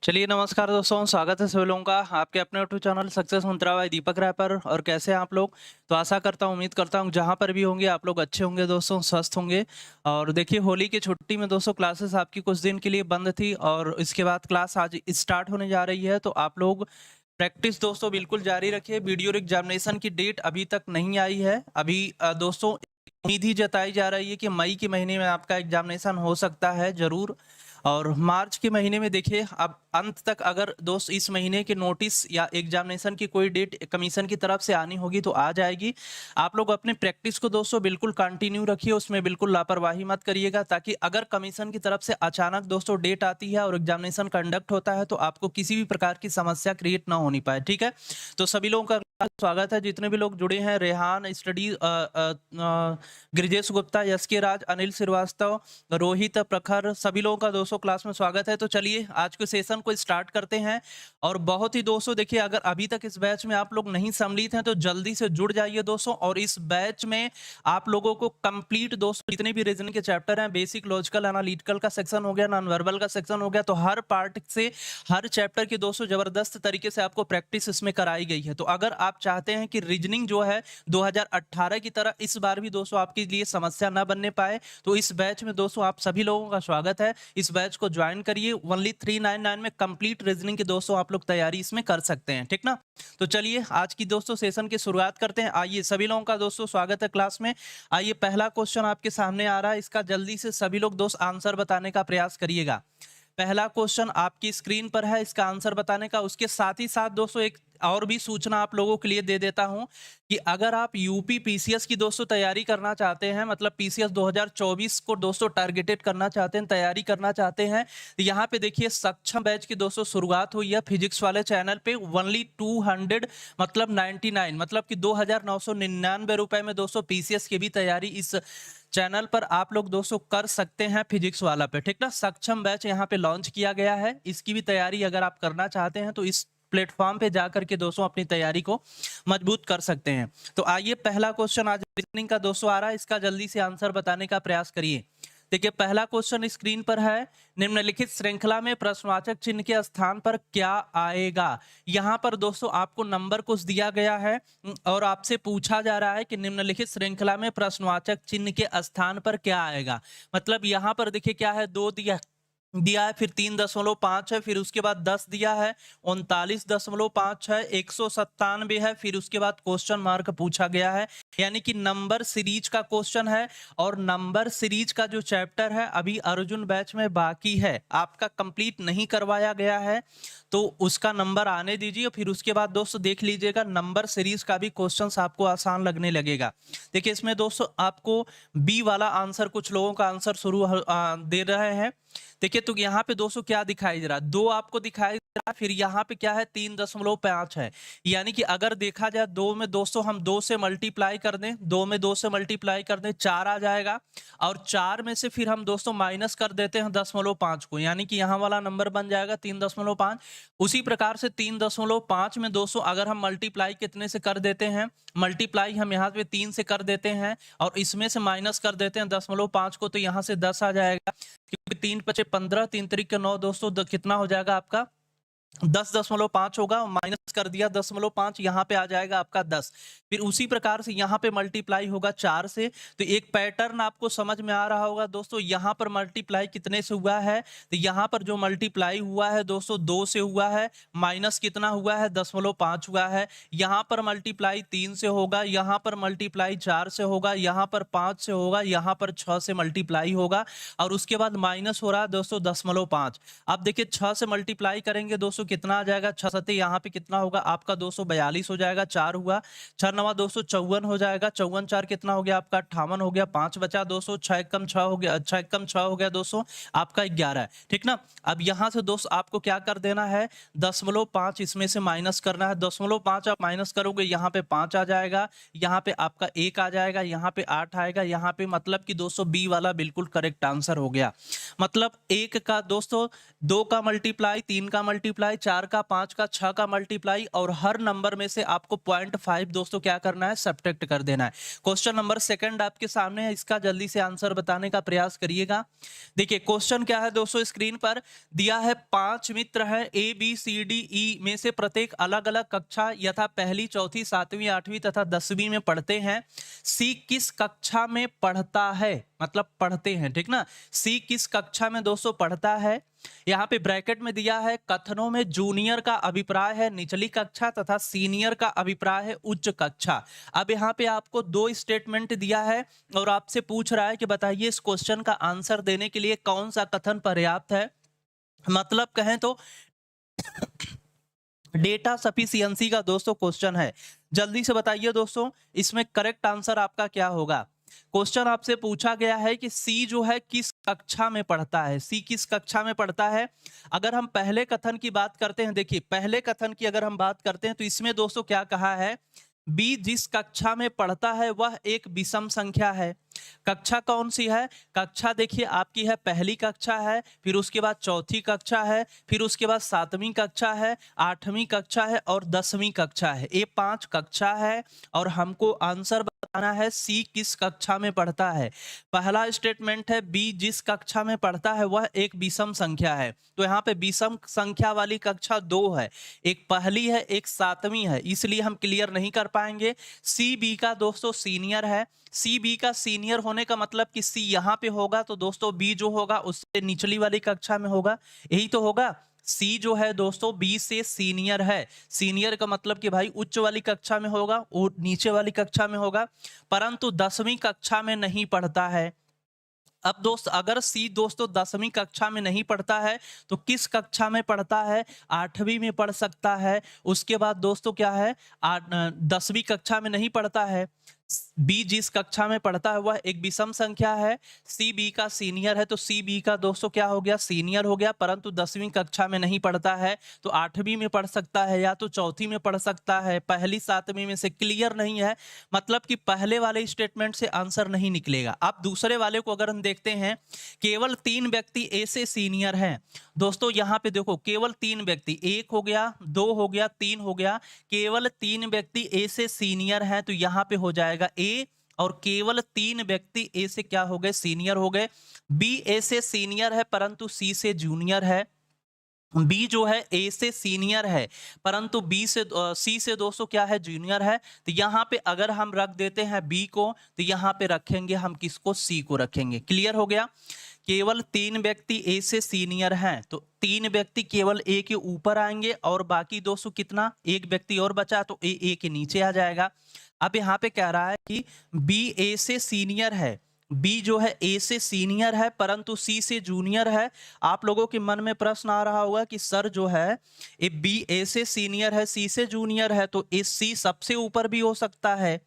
चलिए नमस्कार दोस्तों, स्वागत है सभी लोगों का आपके अपने यूट्यूब चैनल सक्सेस मंत्रा बाय दीपक राय पर। और कैसे हैं आप लोग? तो आशा करता हूं, उम्मीद करता हूं जहां पर भी होंगे आप लोग अच्छे होंगे दोस्तों, स्वस्थ होंगे। और देखिए, होली की छुट्टी में दोस्तों क्लासेस आपकी कुछ दिन के लिए बंद थी और इसके बाद क्लास आज स्टार्ट होने जा रही है। तो आप लोग प्रैक्टिस दोस्तों बिल्कुल जारी रखिए। वीडियो एग्जामिनेशन की डेट अभी तक नहीं आई है। अभी दोस्तों उम्मीद ही जताई जा रही है कि मई के महीने में आपका एग्जामिनेशन हो सकता है जरूर। और मार्च के महीने में देखिए, अब अंत तक अगर दोस्त इस महीने के नोटिस या एग्जामिनेशन की कोई डेट कमीशन की तरफ से आनी होगी तो आ जाएगी। आप लोग अपने प्रैक्टिस को दोस्तों बिल्कुल कंटिन्यू रखिए, उसमें बिल्कुल लापरवाही मत करिएगा, ताकि अगर कमीशन की तरफ से अचानक दोस्तों डेट आती है और एग्जामिनेशन कंडक्ट होता है तो आपको किसी भी प्रकार की समस्या क्रिएट ना होनी पाए। ठीक है, तो सभी लोगों का स्वागत है। जितने भी लोग जुड़े हैं, रेहान स्टडी, गिरिजेश गुप्ता, यस के राज, अनिल श्रीवास्तव, रोहित, प्रखर, सभी लोगों का दोस्तों क्लास में स्वागत है। तो चलिए आज के सेशन को स्टार्ट करते हैं। और बहुत ही दोस्तों देखिए, अगर अभी तक इस बैच में आप लोग नहीं सम्मिलित हैं तो जल्दी से जुड़ जाइए दोस्तों। और इस बैच में आप लोगों को कंप्लीट दोस्तों जितने भी रीजनिंग के चैप्टर हैं, बेसिक, लॉजिकल, एनालिटिकल का सेक्शन हो गया, नॉन वर्बल का सेक्शन हो गया, तो हर पार्ट से हर चैप्टर की दोस्तों जबरदस्त तरीके से आपको प्रैक्टिस इसमें कराई गई है। तो अगर आप चाहते हैं कि रीजनिंग जो है 2018 की तरह इस बार भी दोस्तों आपके लिए समस्या ना बनने पाए, तो इस बैच में दोस्तों आप सभी लोगों का स्वागत है। इस बैच को ज्वाइन करिए। ओनली 399 में कंप्लीट रीजनिंग की दोस्तों आप लोग तैयारी इसमें कर सकते हैं, ठीक ना। तो चलिए आज की दोस्तों सेशन की शुरुआत करते हैं। आइए, सभी लोगों का दोस्तों स्वागत है क्लास में। आइए, पहला क्वेश्चन आपके सामने आ रहा है, इसका जल्दी से सभी लोग दोस्त आंसर बताने का प्रयास करिएगा। पहला क्वेश्चन आपकी स्क्रीन पर है, इसका आंसर बताने का। उसके साथ ही साथ दोस्तों एक और भी सूचना आप लोगों के लिए दे देता हूं कि अगर आप यूपी पीसीएस की दोस्तों तैयारी करना चाहते हैं, मतलब पीसीएस 2024 को दोस्तों टारगेटेड करना चाहते हैं, तैयारी करना चाहते हैं, तो यहाँ पे देखिए सक्षम बैच की दोस्तों शुरुआत हुई है फिजिक्स वाले चैनल पे। ओनली 200 मतलब 99 मतलब कि 2999 रुपए में दोस्तों पीसीएस की भी तैयारी इस चैनल पर आप लोग दोस्तों कर सकते हैं, फिजिक्स वाला पे, ठीक ना। सक्षम बैच यहाँ पे लॉन्च किया गया है, इसकी भी तैयारी अगर आप करना चाहते हैं तो इस प्लेटफॉर्म पे जाकर के दोस्तों अपनी तैयारी को मजबूत कर सकते हैं। तो आइए, पहला क्वेश्चन आज रीजनिंग का दोस्तों आ रहा है, इसका जल्दी से आंसर बताने का प्रयास करिए। देखिए, पहला क्वेश्चन स्क्रीन पर है, निम्नलिखित श्रृंखला में प्रश्नवाचक चिन्ह के स्थान पर क्या आएगा। यहाँ पर दोस्तों आपको नंबर कुछ दिया गया है और आपसे पूछा जा रहा है कि निम्नलिखित श्रृंखला में प्रश्नवाचक चिन्ह के स्थान पर क्या आएगा। मतलब यहाँ पर देखिए क्या है, 2 दिया दिया है, फिर 3.5 है, फिर उसके बाद 10 दिया है, 39.5 है, 197 है, फिर उसके बाद क्वेश्चन मार्क पूछा गया है। यानी कि नंबर सीरीज का क्वेश्चन है। और नंबर सीरीज का जो चैप्टर है अभी अर्जुन बैच में बाकी है, आपका कंप्लीट नहीं करवाया गया है, तो उसका नंबर आने दीजिए। फिर उसके बाद दोस्तों देख लीजिएगा, नंबर सीरीज का भी क्वेश्चन आपको आसान लगने लगेगा। देखिए, इसमें दोस्तों आपको बी वाला आंसर, कुछ लोगों का आंसर दे रहे हैं। देखिए, तो यहाँ पे दोस्तों क्या दिखाई दे रहा है, 2 आपको दिखाई दे रहा है, फिर यहाँ पे क्या है, 3.5 है। यानी कि अगर देखा जाए 2 में दोस्तों हम 2 से मल्टीप्लाई कर दें, 2 में 2 से मल्टीप्लाई कर दें, 4 आ जाएगा। और 4 में से फिर हम दोस्तों माइनस कर देते हैं 0.5 को, यानी कि यहाँ वाला नंबर बन जाएगा 3.5। उसी प्रकार से 3.5 में दोस्तों अगर हम मल्टीप्लाई कितने से कर देते हैं, मल्टीप्लाई हम यहाँ पे 3 से कर देते हैं और इसमें से माइनस कर देते हैं 0.5 को, तो यहाँ से 10 आ जाएगा। क्योंकि 3 पचे 15, 3 तरीके 9 दोस्तों, कितना हो जाएगा आपका 10.5 होगा, माइनस कर दिया 10.5, यहाँ पे आ जाएगा आपका 10। फिर उसी प्रकार से यहाँ पे मल्टीप्लाई होगा 4 से। तो एक पैटर्न आपको समझ में आ रहा होगा दोस्तों, यहाँ पर मल्टीप्लाई कितने से हुआ है, तो यहाँ पर जो मल्टीप्लाई हुआ है दोस्तों 2 से हुआ है, माइनस कितना हुआ है 0.5 हुआ है। यहाँ पर मल्टीप्लाई 3 से होगा, यहाँ पर मल्टीप्लाई 4 से होगा, यहाँ पर 5 से होगा, यहाँ पर 6 से मल्टीप्लाई होगा, और उसके बाद माइनस हो रहा है दोस्तों 10.5। अब देखिए 6 से मल्टीप्लाई करेंगे दोस्तों, कितना आ जाएगा, 6 सत्ते यहाँ पे कितना होगा आपका 242 हो जाएगा, 4 हुआ, 6 नवा 254 हो जाएगा, 54 4 कितना हो गया आपका 58 हो गया, 5 बचा दोस्तों, 6 कम 6 हो गया, 6 कम 6 हो गया दोस्तों आपका 11 है, ठीक ना। अब यहाँ से दोस्त आपको क्या कर देना है, 0.5 इसमें से माइनस करना है। 0.5 आप माइनस करोगे, यहाँ पे 5 आ जाएगा, यहाँ पे आपका 1 आ जाएगा, यहाँ पे 8 आएगा, यहाँ पे मतलब कि दोस्तों बी वाला बिल्कुल करेक्ट आंसर हो गया। मतलब 1 का दोस्तों 2 का मल्टीप्लाई, 3 का मल्टीप्लाई, मल्टीप्लाई, 4 का, 5 का, 6 का मल्टीप्लाई, और हर नंबर में से आपको 0.5 दोस्तों क्या करना है, सब्ट्रैक्ट कर देना है। क्वेश्चन नंबर सेकंड आपके सामने है, इसका जल्दी से आंसर बताने का प्रयास करिएगा। देखिए क्वेश्चन क्या है दोस्तों, स्क्रीन पर दिया है 5 मित्र हैं, ए बी सी डी ई में से प्रत्येक अलग अलग कक्षा यथा पहली, चौथी, 7वीं, 8वीं तथा 10वीं में पढ़ते हैं। सी किस कक्षा में पढ़ता है, मतलब पढ़ते हैं, ठीक ना। सी किस कक्षा में दोस्तों पढ़ता है। यहाँ पे ब्रैकेट में दिया है कथनों में जूनियर का अभिप्राय है निचली कक्षा तथा सीनियर का अभिप्राय है उच्च कक्षा। अब यहाँ पे आपको 2 स्टेटमेंट दिया है और आपसे पूछ रहा है कि बताइए इस क्वेश्चन का आंसर देने के लिए कौन सा कथन पर्याप्त है। मतलब कहें तो डेटा सफिशियंसी का दोस्तों क्वेश्चन है। जल्दी से बताइए दोस्तों इसमें करेक्ट आंसर आपका क्या होगा। क्वेश्चन आपसे पूछा गया है कि सी जो है किस कक्षा में पढ़ता है, सी किस कक्षा में पढ़ता है। अगर हम पहले कथन की बात करते हैं, देखिए पहले कथन की अगर हम बात करते हैं तो इसमें दोस्तों क्या कहा है, बी जिस कक्षा में पढ़ता है वह एक विषम संख्या है। कक्षा कौन सी है, कक्षा देखिए आपकी है पहली कक्षा है, फिर उसके बाद चौथी कक्षा है, फिर उसके बाद 7वीं कक्षा है, 8वीं कक्षा है और 10वीं कक्षा है। ये 5 कक्षा है और हमको आंसर बताना है सी किस कक्षा में पढ़ता है। पहला स्टेटमेंट है बी जिस कक्षा में पढ़ता है वह एक विषम संख्या है, तो यहाँ पे विषम संख्या वाली कक्षा 2 है, एक पहली है एक 7वीं है, इसलिए हम क्लियर नहीं कर पाएंगे। सी बी का दोस्तों सीनियर है, सी बी का सीनियर होने का मतलब कि सी यहाँ पे होगा तो दोस्तों बी जो होगा उससे निचली वाली कक्षा में होगा, यही तो होगा। सी जो है दोस्तों बी से सीनियर है, सीनियर का मतलब कि भाई उच्च वाली कक्षा में होगा और नीचे वाली कक्षा में होगा, परंतु 10वीं कक्षा में नहीं पढ़ता है। अब दोस्त अगर सी दोस्तों 10वीं कक्षा में नहीं पढ़ता है तो किस कक्षा में पढ़ता है, 8वीं में पढ़ सकता है। उसके बाद दोस्तों क्या है, 10वीं कक्षा में नहीं पढ़ता है। बी जिस कक्षा में पढ़ता है वह एक विषम संख्या है, सी बी का सीनियर है, तो सी बी का दोस्तों क्या हो गया, सीनियर हो गया, परंतु 10वीं कक्षा में नहीं पढ़ता है तो 8वीं में पढ़ सकता है या तो चौथी में पढ़ सकता है, पहली 7वीं में से क्लियर नहीं है। मतलब कि पहले वाले स्टेटमेंट से आंसर नहीं निकलेगा। अब दूसरे वाले को अगर हम देखते हैं, केवल 3 व्यक्ति ए से सीनियर हैं। दोस्तों यहाँ पे देखो केवल 3 व्यक्ति, 1 हो गया, 2 हो गया, 3 हो गया, केवल 3 व्यक्ति ए से सीनियर हैं, तो यहाँ पे हो जाएगा ए, और केवल 3 व्यक्ति ए से क्या हो गए, सीनियर हो गए। बी ए से सीनियर है परंतु सी से जूनियर है। बी जो है ए से सीनियर है परंतु बी से सी से दोस्तों क्या है, जूनियर है। तो यहाँ पे अगर हम रख देते हैं बी को तो यहाँ पे रखेंगे हम किसको, सी को रखेंगे। क्लियर हो गया। केवल 3 व्यक्ति ए से सीनियर हैं तो 3 व्यक्ति केवल ए के ऊपर आएंगे और बाकी दोस्तों कितना, एक व्यक्ति और बचा तो ए के नीचे आ जाएगा। अब यहाँ पे कह रहा है कि बी ए से सीनियर है, बी जो है ए से सीनियर है परंतु सी से जूनियर है। आप लोगों के मन में प्रश्न आ रहा होगा कि सर जो है ए बी ए से सीनियर है सी से जूनियर है तो ए सी सबसे ऊपर भी हो सकता है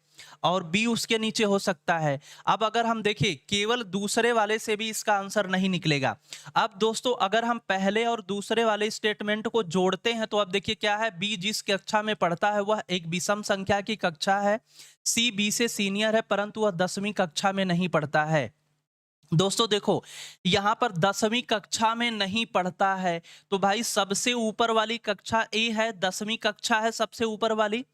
और बी उसके नीचे हो सकता है। अब अगर हम देखें केवल दूसरे वाले से भी इसका आंसर नहीं निकलेगा। अब दोस्तों अगर हम पहले और दूसरे वाले स्टेटमेंट को जोड़ते हैं तो अब देखिए क्या है, बी जिस कक्षा में पढ़ता है वह एक विषम संख्या की कक्षा है, सी बी से सीनियर है परंतु वह 10वीं कक्षा में नहीं पढ़ता है। दोस्तों देखो यहाँ पर 10वीं कक्षा में नहीं पढ़ता है तो भाई सबसे ऊपर वाली कक्षा ए है, 10वीं कक्षा है सबसे ऊपर वाली,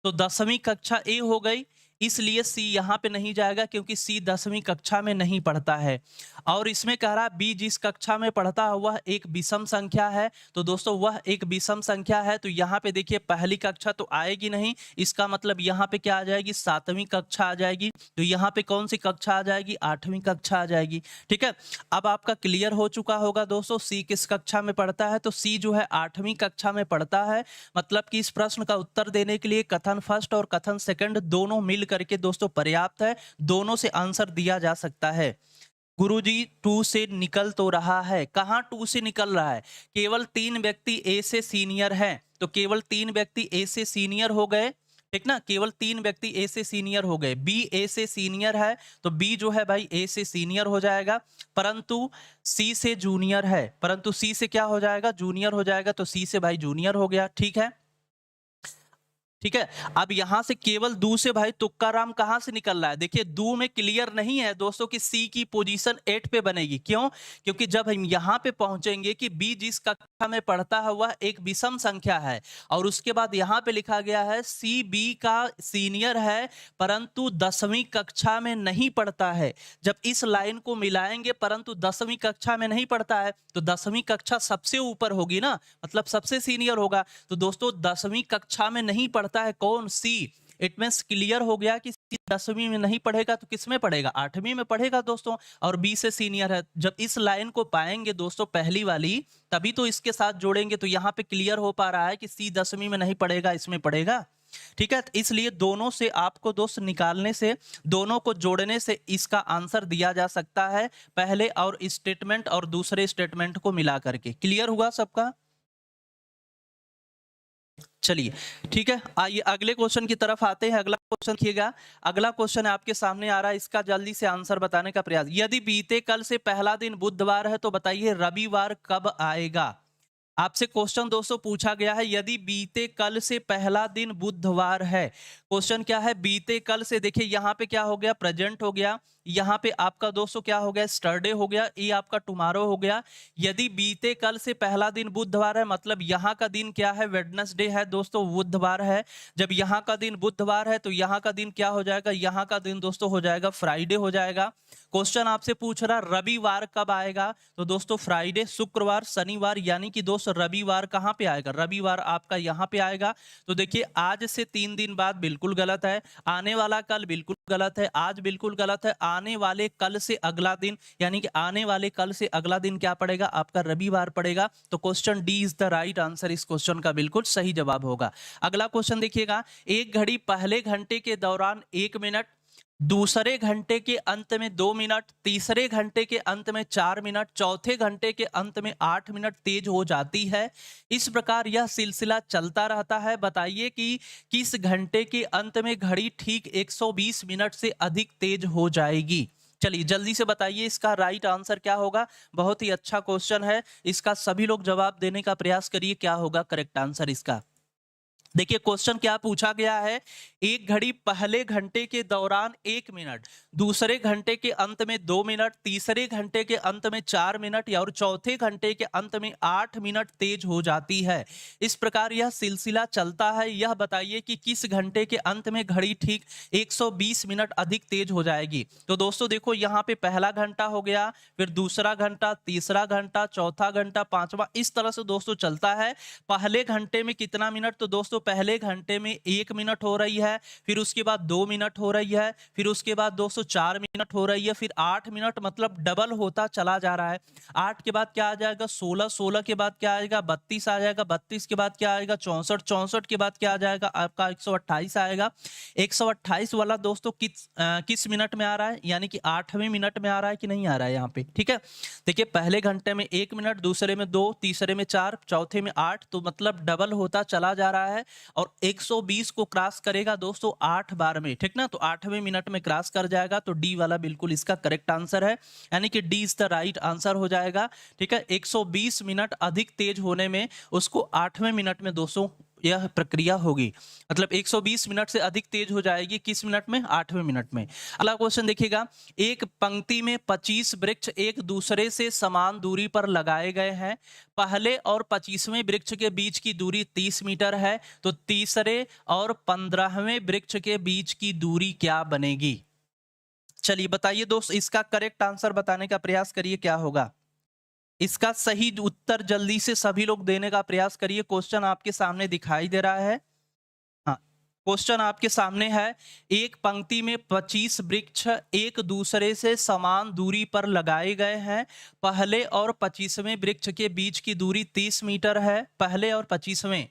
तो 10वीं कक्षा ए हो गई, इसलिए सी यहाँ पे नहीं जाएगा क्योंकि सी 10वीं कक्षा में नहीं पढ़ता है। और इसमें कह रहा है बी जिस कक्षा में पढ़ता है वह एक विषम संख्या है, तो दोस्तों वह एक विषम संख्या है तो यहाँ पे देखिए पहली कक्षा तो आएगी नहीं, इसका मतलब यहाँ पे क्या आ जाएगी, 7वीं कक्षा आ जाएगी। तो यहाँ पे कौन सी कक्षा आ जाएगी, 8वीं कक्षा आ जाएगी। ठीक है, अब आपका क्लियर हो चुका होगा दोस्तों सी किस कक्षा में पढ़ता है, तो सी जो है 8वीं कक्षा में पढ़ता है। मतलब कि इस प्रश्न का उत्तर देने के लिए कथन फर्स्ट और कथन सेकंड दोनों मिल करके दोस्तों पर्याप्त है, दोनों से आंसर दिया जा सकता है। गुरुजी 2 से निकल तो रहा है, कहां 2 से निकल रहा है, केवल 3 व्यक्ति ए से सीनियर हैं तो केवल 3 व्यक्ति ए से सीनियर हो गए, ठीक ना, केवल 3 व्यक्ति ए से सीनियर हो गए। बी ए से सीनियर है तो बी जो है भाई ए से सीनियर हो जाएगा, परंतु सी से जूनियर है, परंतु सी से क्या हो जाएगा, जूनियर हो जाएगा, तो सी से भाई जूनियर हो गया। ठीक है, ठीक है। अब यहां से केवल दू से भाई तुक्का राम कहां से निकल रहा है? देखिए दू में क्लियर नहीं है दोस्तों कि सी की पोजीशन 8 पे बनेगी। क्यों? क्योंकि जब हम यहां पे पहुंचेंगे कि बी जिस कक्षा में पढ़ता है वह एक विषम संख्या है, और उसके बाद यहां पे लिखा गया है सी बी का सीनियर है परंतु 10वीं कक्षा में नहीं पढ़ता है। जब इस लाइन को मिलाएंगे परंतु 10वीं कक्षा में नहीं पढ़ता है तो 10वीं कक्षा सबसे ऊपर होगी ना, मतलब सबसे सीनियर होगा। तो दोस्तों 10वीं कक्षा में नहीं पढ़ता है कौन? सी। इट मीन्स क्लियर हो गया कि सी 10वीं में नहीं पढ़ेगा तो किस में पढ़ेगा? 8वीं में पढ़ेगा दोस्तों, और बी से सीनियर है। जब इस लाइन को पाएंगे दोस्तों पहली वाली, तभी तो इसके साथ जोड़ेंगे, तो यहाँ पे क्लियर हो पा रहा है कि सी 10वीं में नहीं पढ़ेगा, इसमें पढ़ेगा। ठीक है, तो इसलिए दोनों से आपको दोस्त निकालने से, दोनों को जोड़ने से इसका आंसर दिया जा सकता है, पहले और स्टेटमेंट और दूसरे स्टेटमेंट को मिला करके। क्लियर हुआ सबका? चलिए ठीक है, आइए अगले क्वेश्चन की तरफ आते हैं। अगला क्वेश्चन देखिएगा, अगला क्वेश्चन आपके सामने आ रहा है, इसका जल्दी से आंसर बताने का प्रयास। यदि बीते कल से पहला दिन बुधवार है तो बताइए रविवार कब आएगा? आपसे क्वेश्चन दोस्तों पूछा गया है, यदि बीते कल से पहला दिन बुधवार है। क्वेश्चन क्या है? बीते कल से। देखिए यहाँ पे क्या हो गया? प्रेजेंट हो गया। यहाँ पे आपका दोस्तों क्या हो गया? स्टरडे हो गया। ये आपका टुमारो हो गया। यदि बीते कल से पहला दिन बुधवार है, मतलब यहाँ का दिन क्या है? वेडनेसडे है दोस्तों, बुधवार है। जब यहाँ का दिन बुधवार है तो यहाँ का दिन क्या हो जाएगा? यहाँ का दिन दोस्तों हो जाएगा फ्राइडे हो जाएगा। क्वेश्चन आपसे पूछ रहा रविवार कब आएगा, तो दोस्तों फ्राइडे, शुक्रवार, शनिवार, यानी कि दोस्तों रविवार कहाँ पे आएगा? रविवार आपका यहाँ पे आएगा। तो देखिए आज से 3 दिन बाद बिल्कुल गलत है, आने वाला कल बिल्कुल गलत है, आज बिल्कुल गलत है, आने वाले कल से अगला दिन, यानी कि आने वाले कल से अगला दिन क्या पड़ेगा? आपका रविवार पड़ेगा। तो question D is the right answer, इस क्वेश्चन का बिल्कुल सही जवाब होगा। अगला क्वेश्चन देखिएगा, एक घड़ी पहले घंटे के दौरान 1 मिनट, दूसरे घंटे के अंत में 2 मिनट, तीसरे घंटे के अंत में 4 मिनट, चौथे घंटे के अंत में 8 मिनट तेज हो जाती है। इस प्रकार यह सिलसिला चलता रहता है। बताइए कि किस घंटे के अंत में घड़ी ठीक 120 मिनट से अधिक तेज हो जाएगी? चलिए जल्दी से बताइए इसका राइट आंसर क्या होगा। बहुत ही अच्छा क्वेश्चन है, इसका सभी लोग जवाब देने का प्रयास करिए, क्या होगा करेक्ट आंसर इसका। देखिए क्वेश्चन क्या पूछा गया है, एक घड़ी पहले घंटे के दौरान 1 मिनट, दूसरे घंटे के अंत में 2 मिनट, तीसरे घंटे के अंत में 4 मिनट या और चौथे घंटे के अंत में 8 मिनट तेज हो जाती है। इस प्रकार यह सिलसिला चलता है। यह बताइए कि किस घंटे के अंत में घड़ी ठीक 120 मिनट अधिक तेज हो जाएगी। तो दोस्तों देखो यहाँ पे पहला घंटा हो गया, फिर दूसरा घंटा, तीसरा घंटा, चौथा घंटा, पांचवा, इस तरह से दोस्तों चलता है। पहले घंटे में कितना मिनट? तो दोस्तों पहले घंटे में 1 मिनट हो रही है, फिर उसके बाद 2 मिनट हो रही है, फिर उसके बाद दोस्तों 4 मिनट हो रही है, फिर 8 मिनट, मतलब डबल होता चला जा रहा है। 8 के बाद क्या आ जाएगा? 16, 16 के बाद क्या आएगा? 32 आ जाएगा, 32 के बाद क्या आएगा? 64, 64 के बाद क्या आ जाएगा? आपका 128 आएगा। 128 वाला दोस्तों किस मिनट में आ रहा है? यानी कि 8वें मिनट में आ रहा है कि नहीं आ रहा है यहाँ पे? ठीक है, देखिए पहले घंटे में 1 मिनट, दूसरे में 2, तीसरे में 4, चौथे में 8, तो मतलब डबल होता चला जा रहा है और 120 को क्रॉस करेगा दोस्तों 8 बार में, ठीक ना? तो 8वें मिनट में क्रॉस कर जाएगा, तो डी वाला बिल्कुल इसका करेक्ट आंसर है, यानी कि D is the right answer हो जाएगा। ठीक है, 120 मिनट अधिक तेज होने में उसको 8वें मिनट में दोस्तों यह प्रक्रिया होगी, मतलब 120 मिनट से अधिक तेज हो जाएगी किस मिनट में? 8वें मिनट में। अगला क्वेश्चन देखिएगा, एक पंक्ति में 25 वृक्ष एक दूसरे से समान दूरी पर लगाए गए हैं। पहले और 25वें वृक्ष के बीच की दूरी 30 मीटर है, तो तीसरे और 15वें वृक्ष के बीच की दूरी क्या बनेगी? चलिए बताइए दोस्त, इसका करेक्ट आंसर बताने का प्रयास करिए, क्या होगा इसका सही उत्तर? जल्दी से सभी लोग देने का प्रयास करिए। क्वेश्चन आपके सामने दिखाई दे रहा है। हाँ, क्वेश्चन आपके सामने है, एक पंक्ति में 25 वृक्ष एक दूसरे से समान दूरी पर लगाए गए हैं। पहले और 25वें वृक्ष के बीच की दूरी 30 मीटर है। पहले और 25वें,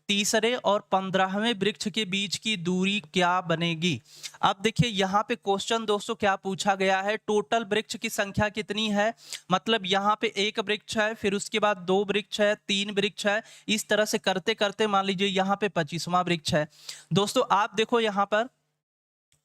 तीसरे और 15वें वृक्ष के बीच की दूरी क्या बनेगी? अब देखिए यहाँ पे क्वेश्चन दोस्तों क्या पूछा गया है, टोटल वृक्ष की संख्या कितनी है, मतलब यहाँ पे एक वृक्ष है, फिर उसके बाद 2 वृक्ष है, 3 वृक्ष है, इस तरह से करते करते मान लीजिए यहाँ पे 25वां वृक्ष है। दोस्तों आप देखो यहाँ पर,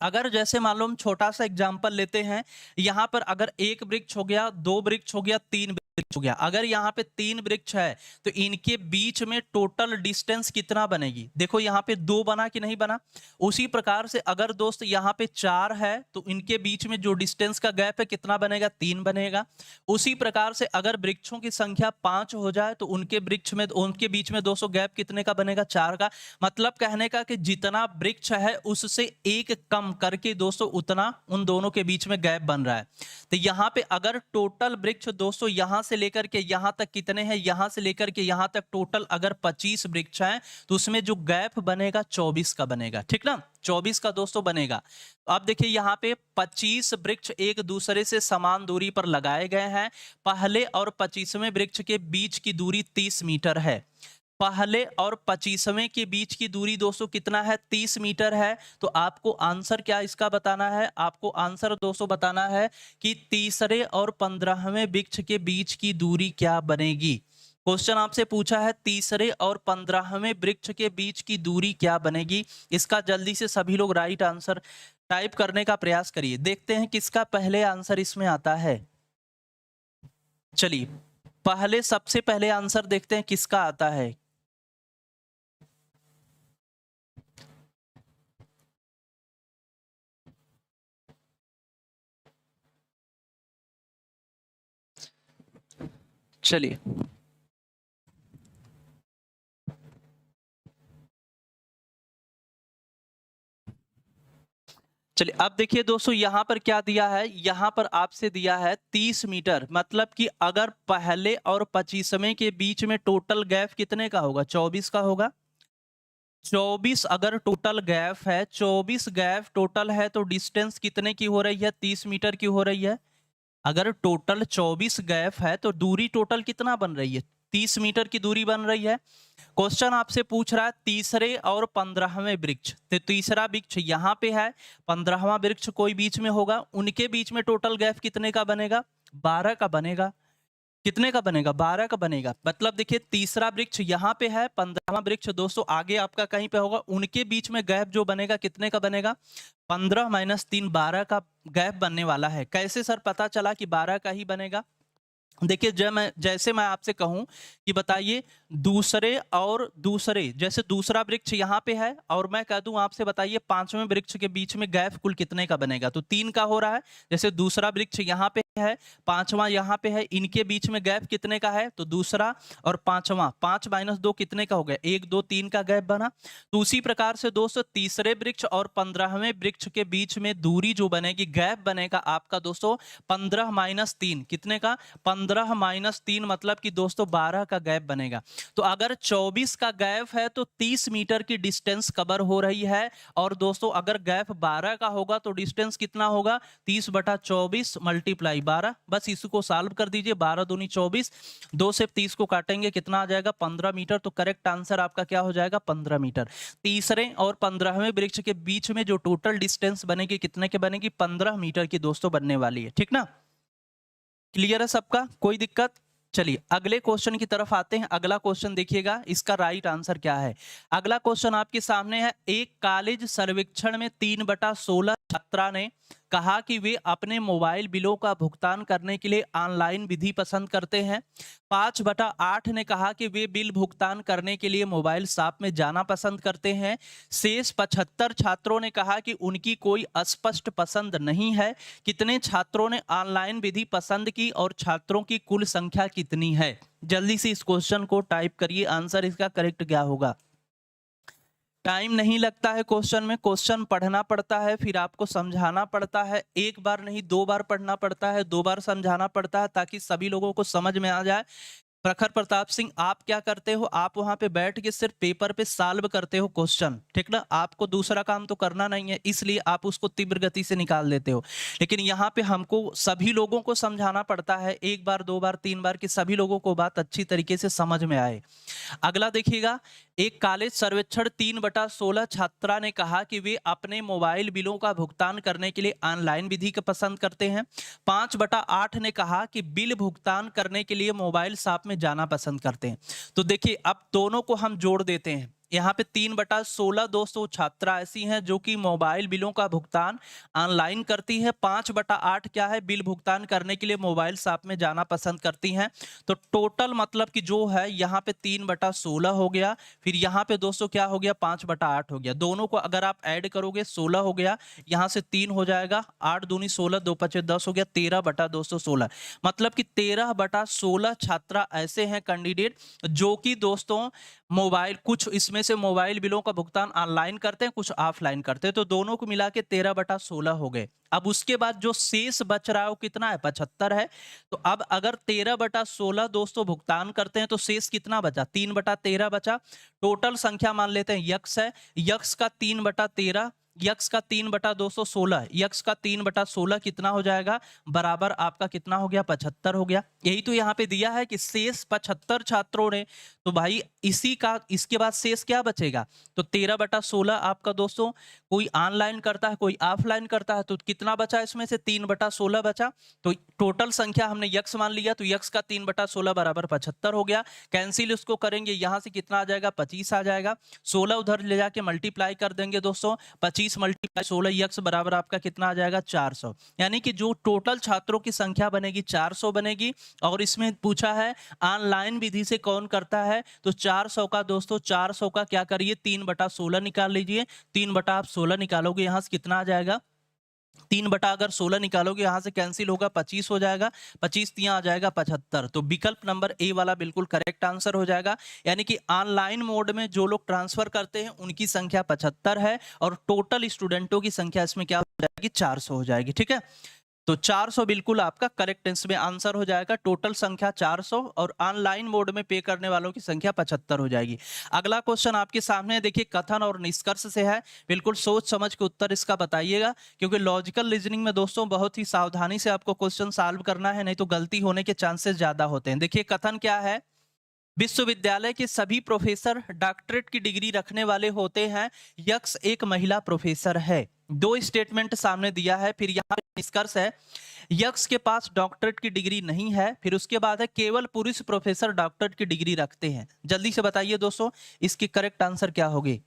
अगर जैसे मान लो हम छोटा सा एग्जाम्पल लेते हैं, यहाँ पर अगर एक वृक्ष हो गया, 2 वृक्ष हो गया, 3 वृक्ष हो गया। अगर यहाँ पे 3 वृक्ष है तो इनके बीच में टोटल डिस्टेंस कितना बनेगी? देखो यहाँ पे 2 बना कि नहीं बना। उसी प्रकार से अगर दोस्त यहाँ पे 4 है तो इनके बीच में जो डिस्टेंस का गैप है कितना बनेगा? 3 बनेगा। उसी प्रकार से अगर वृक्षों की संख्या 5 हो जाए तो उनके बीच में दोस्तों गैप कितने का बनेगा? 4 का। मतलब कहने का कि जितना वृक्ष है उससे एक कम करके दोस्तों उतना उन दोनों के बीच में गैप बन रहा है। तो यहाँ पे अगर टोटल वृक्ष दोस्तों यहां से लेकर के यहां तक कितने हैं? यहां से लेकर के यहां तक टोटल अगर 25 वृक्ष हैं तो उसमें जो गैप बनेगा 24 का बनेगा। ठीक ना, 24 का दोस्तों बनेगा। अब देखिए यहाँ पे 25 वृक्ष एक दूसरे से समान दूरी पर लगाए गए हैं। पहले और 25वें वृक्ष के बीच की दूरी 30 मीटर है। पहले और 25वें के बीच की दूरी दोस्तों कितना है? 30 मीटर है। तो आपको आंसर क्या इसका बताना है? आपको आंसर दोस्तों बताना है कि तीसरे और 15वें वृक्ष के बीच की दूरी क्या बनेगी। क्वेश्चन आपसे पूछा है तीसरे और 15वें वृक्ष के बीच की दूरी क्या बनेगी। इसका जल्दी से सभी लोग राइट आंसर टाइप करने का प्रयास करिए। देखते हैं किसका पहले आंसर इसमें आता है। चलिए सबसे पहले आंसर देखते हैं किसका आता है। चलिए अब देखिए दोस्तों यहाँ पर क्या दिया है। यहाँ पर आपसे दिया है 30 मीटर। मतलब कि अगर पहले और 25वें के बीच में टोटल गैप कितने का होगा? 24 का होगा। 24 अगर टोटल गैप है, 24 गैप टोटल है तो डिस्टेंस कितने की हो रही है? 30 मीटर की हो रही है। अगर टोटल 24 गैप है तो दूरी टोटल कितना बन रही है? 30 मीटर की दूरी बन रही है। क्वेश्चन आपसे पूछ रहा है तीसरे और 15वें वृक्ष। तो तीसरा वृक्ष यहाँ पे है, 15वां वृक्ष कोई बीच में होगा। उनके बीच में टोटल गैप कितने का बनेगा? 12 का बनेगा। कितने का बनेगा? 12 का बनेगा। मतलब देखिए तीसरा वृक्ष यहाँ पे है, 15वां वृक्ष दोस्तों आगे आपका कहीं पे होगा। उनके बीच में गैप जो बनेगा कितने का बनेगा? 15 - 3 12 का गैप बनने वाला है। कैसे सर पता चला कि 12 का ही बनेगा? देखिए जैसे मैं आपसे कहूं कि बताइए दूसरे जैसे दूसरा वृक्ष यहाँ पे है और मैं कह दूं आपसे बताइए 5वें वृक्ष के बीच में गैप कुल कितने का बनेगा? तो 3 का हो रहा है। जैसे दूसरा वृक्ष यहाँ पे है, 5वां यहाँ पे है, इनके बीच में गैप कितने का है? तो दूसरा और 5वां, 5 - 2 कितने का हो गया? 1 2 3 का गैप बना। तो उसी प्रकार से दोस्तों तीसरे वृक्ष और 15वें वृक्ष के बीच में दूरी जो बनेगी, गैप बनेगा आपका दोस्तों 15 - 3 कितने का? 15 - 3 मतलब कि दोस्तों 12 का गैप बनेगा। तो अगर 24 का गैप है तो 30 मीटर की डिस्टेंस कवर हो रही है। और दोस्तों अगर गैप 12 का होगा तो डिस्टेंस कितना होगा? 30/24 × 12। बस इसको सॉल्व कर दीजिए। 12 दूनी 24, 2 से 30 को काटेंगे कितना आ जाएगा? 15 मीटर। तो करेक्ट आंसर आपका क्या हो जाएगा? 15 मीटर। तीसरे और 15वें वृक्ष के बीच में जो टोटल डिस्टेंस बनेगी कितने के बनेगी? 15 मीटर की दोस्तों बनने वाली है। ठीक ना, क्लियर है सबका? कोई दिक्कत? चलिए अगले क्वेश्चन की तरफ आते हैं। अगला क्वेश्चन देखिएगा, इसका राइट आंसर क्या है। अगला क्वेश्चन आपके सामने है। एक कॉलेज सर्वेक्षण में 3/16 छात्रा ने कहा कि वे अपने मोबाइल बिलों का भुगतान करने के लिए ऑनलाइन विधि पसंद करते हैं। 5/8 ने कहा कि वे बिल भुगतान करने के लिए मोबाइल शॉप में जाना पसंद करते हैं। शेष 75 छात्रों ने कहा कि उनकी कोई स्पष्ट पसंद नहीं है। कितने छात्रों ने ऑनलाइन विधि पसंद की और छात्रों की कुल संख्या कितनी है? जल्दी से इस क्वेश्चन को टाइप करिए। आंसर इसका करेक्ट क्या होगा? टाइम नहीं लगता है क्वेश्चन में। क्वेश्चन पढ़ना पड़ता है, फिर आपको समझाना पड़ता है। एक बार नहीं 2 बार पढ़ना पड़ता है, 2 बार समझाना पड़ता है ताकि सभी लोगों को समझ में आ जाए। प्रखर प्रताप सिंह, आप क्या करते हो? आप वहां पे बैठ के सिर्फ पेपर पे सॉल्व करते हो क्वेश्चन। ठीक ना, आपको दूसरा काम तो करना नहीं है, इसलिए आप उसको तीव्र गति से निकाल देते हो। लेकिन यहाँ पे हमको सभी लोगों को समझाना पड़ता है, 1 बार 2 बार 3 बार, कि सभी लोगों को बात अच्छी तरीके से समझ में आए। अगला देखिएगा। एक कॉलेज सर्वेक्षण 3/16 छात्रा ने कहा कि वे अपने मोबाइल बिलों का भुगतान करने के लिए ऑनलाइन विधि का पसंद करते हैं। 5/8 ने कहा कि बिल भुगतान करने के लिए मोबाइल शॉप में जाना पसंद करते हैं। तो देखिए अब दोनों को हम जोड़ देते हैं। यहाँ पे 3/16 दोस्तों छात्रा ऐसी हैं जो कि मोबाइल बिलों का भुगतान ऑनलाइन करती है। 5/8 क्या है, बिल भुगतान करने के लिए मोबाइल शॉप में जाना पसंद करती हैं। तो टोटल मतलब कि जो है यहाँ पे 3/16 हो गया, फिर यहाँ पे दोस्तों क्या हो गया, 5/8 हो गया। दोनों को अगर आप ऐड करोगे 16 हो गया, यहाँ से 3 हो जाएगा, 8 दूनी 16, 2 पचे 10 हो गया, 13/216। मतलब कि 13/16 छात्रा ऐसे हैं कैंडिडेट जो कि दोस्तों मोबाइल, कुछ इसमें से मोबाइल बिलों का भुगतान ऑनलाइन करते हैं, कुछ ऑफलाइन करते हैं, तो दोनों को मिला के 13/16 हो गए। अब उसके बाद जो शेष बच रहा है वो कितना है, 75 है। तो अब अगर 13/16 दोस्तों भुगतान करते हैं तो शेष कितना बचा, 3/13 बचा। टोटल संख्या मान लेते हैं यक्स है, यक्स का 3/13, यक्स का 3/216, यक्स का 3/16 कितना हो जाएगा, बराबर आपका कितना हो गया, 75 हो गया। यही तो यहाँ पे दिया है कि शेष 75 छात्रों ने, तो भाई इसी का इसके बाद शेष क्या बचेगा, तो 13/16 आपका दोस्तों कोई ऑनलाइन करता है कोई ऑफलाइन करता है, तो कितना बचा इसमें से, 3/16 बचा। तो टोटल संख्या हमने यक्स मान लिया, तो यक्स का 3/16 बराबर 75 हो गया। कैंसिल उसको करेंगे, यहाँ से कितना आ जाएगा, 25 आ जाएगा। 16 उधर ले जाके मल्टीप्लाई कर देंगे दोस्तों, 25 × 16 यक्स बराबर आपका कितना आ जाएगा, 400। यानी कि जो टोटल छात्रों की संख्या बनेगी 400 बनेगी। और इसमें पूछा है ऑनलाइन विधि से कौन करता है, तो 400 का दोस्तों 400 का क्या करिए, 3/16 निकाल लीजिए। 3/16 निकालोगे यहाँ से कितना आ जाएगा, 3/16 निकालोगे यहाँ से कैंसिल होगा, 25 हो जाएगा, 25 तिया आ जाएगा 75। तो विकल्प नंबर ए वाला बिल्कुल करेक्ट आंसर हो जाएगा। यानी कि ऑनलाइन मोड में जो लोग ट्रांसफर करते हैं उनकी संख्या 75 है और टोटल स्टूडेंटों की संख्या इसमें क्या हो जाएगी, 400 हो जाएगी। ठीक है, तो 400 बिल्कुल आपका करेक्ट इसमें आंसर हो जाएगा। टोटल संख्या 400 और ऑनलाइन मोड में पे करने वालों की संख्या 75 हो जाएगी। अगला क्वेश्चन आपके सामने है, देखिए कथन और निष्कर्ष से है, बिल्कुल सोच समझ के उत्तर इसका बताइएगा, क्योंकि लॉजिकल रीजनिंग में दोस्तों बहुत ही सावधानी से आपको क्वेश्चन सॉल्व करना है, नहीं तो गलती होने के चांसेस ज्यादा होते हैं। देखिए कथन क्या है, विश्वविद्यालय के सभी प्रोफेसर डॉक्टरेट की डिग्री रखने वाले होते हैं, यक्स एक महिला प्रोफेसर है। दो स्टेटमेंट सामने दिया है। फिर यहाँ पे निष्कर्ष है, यक्स के पास डॉक्टरेट की डिग्री नहीं है। फिर उसके बाद है केवल पुरुष प्रोफेसर डॉक्टरेट की डिग्री रखते हैं। जल्दी से बताइए दोस्तों इसकी करेक्ट आंसर क्या होगी।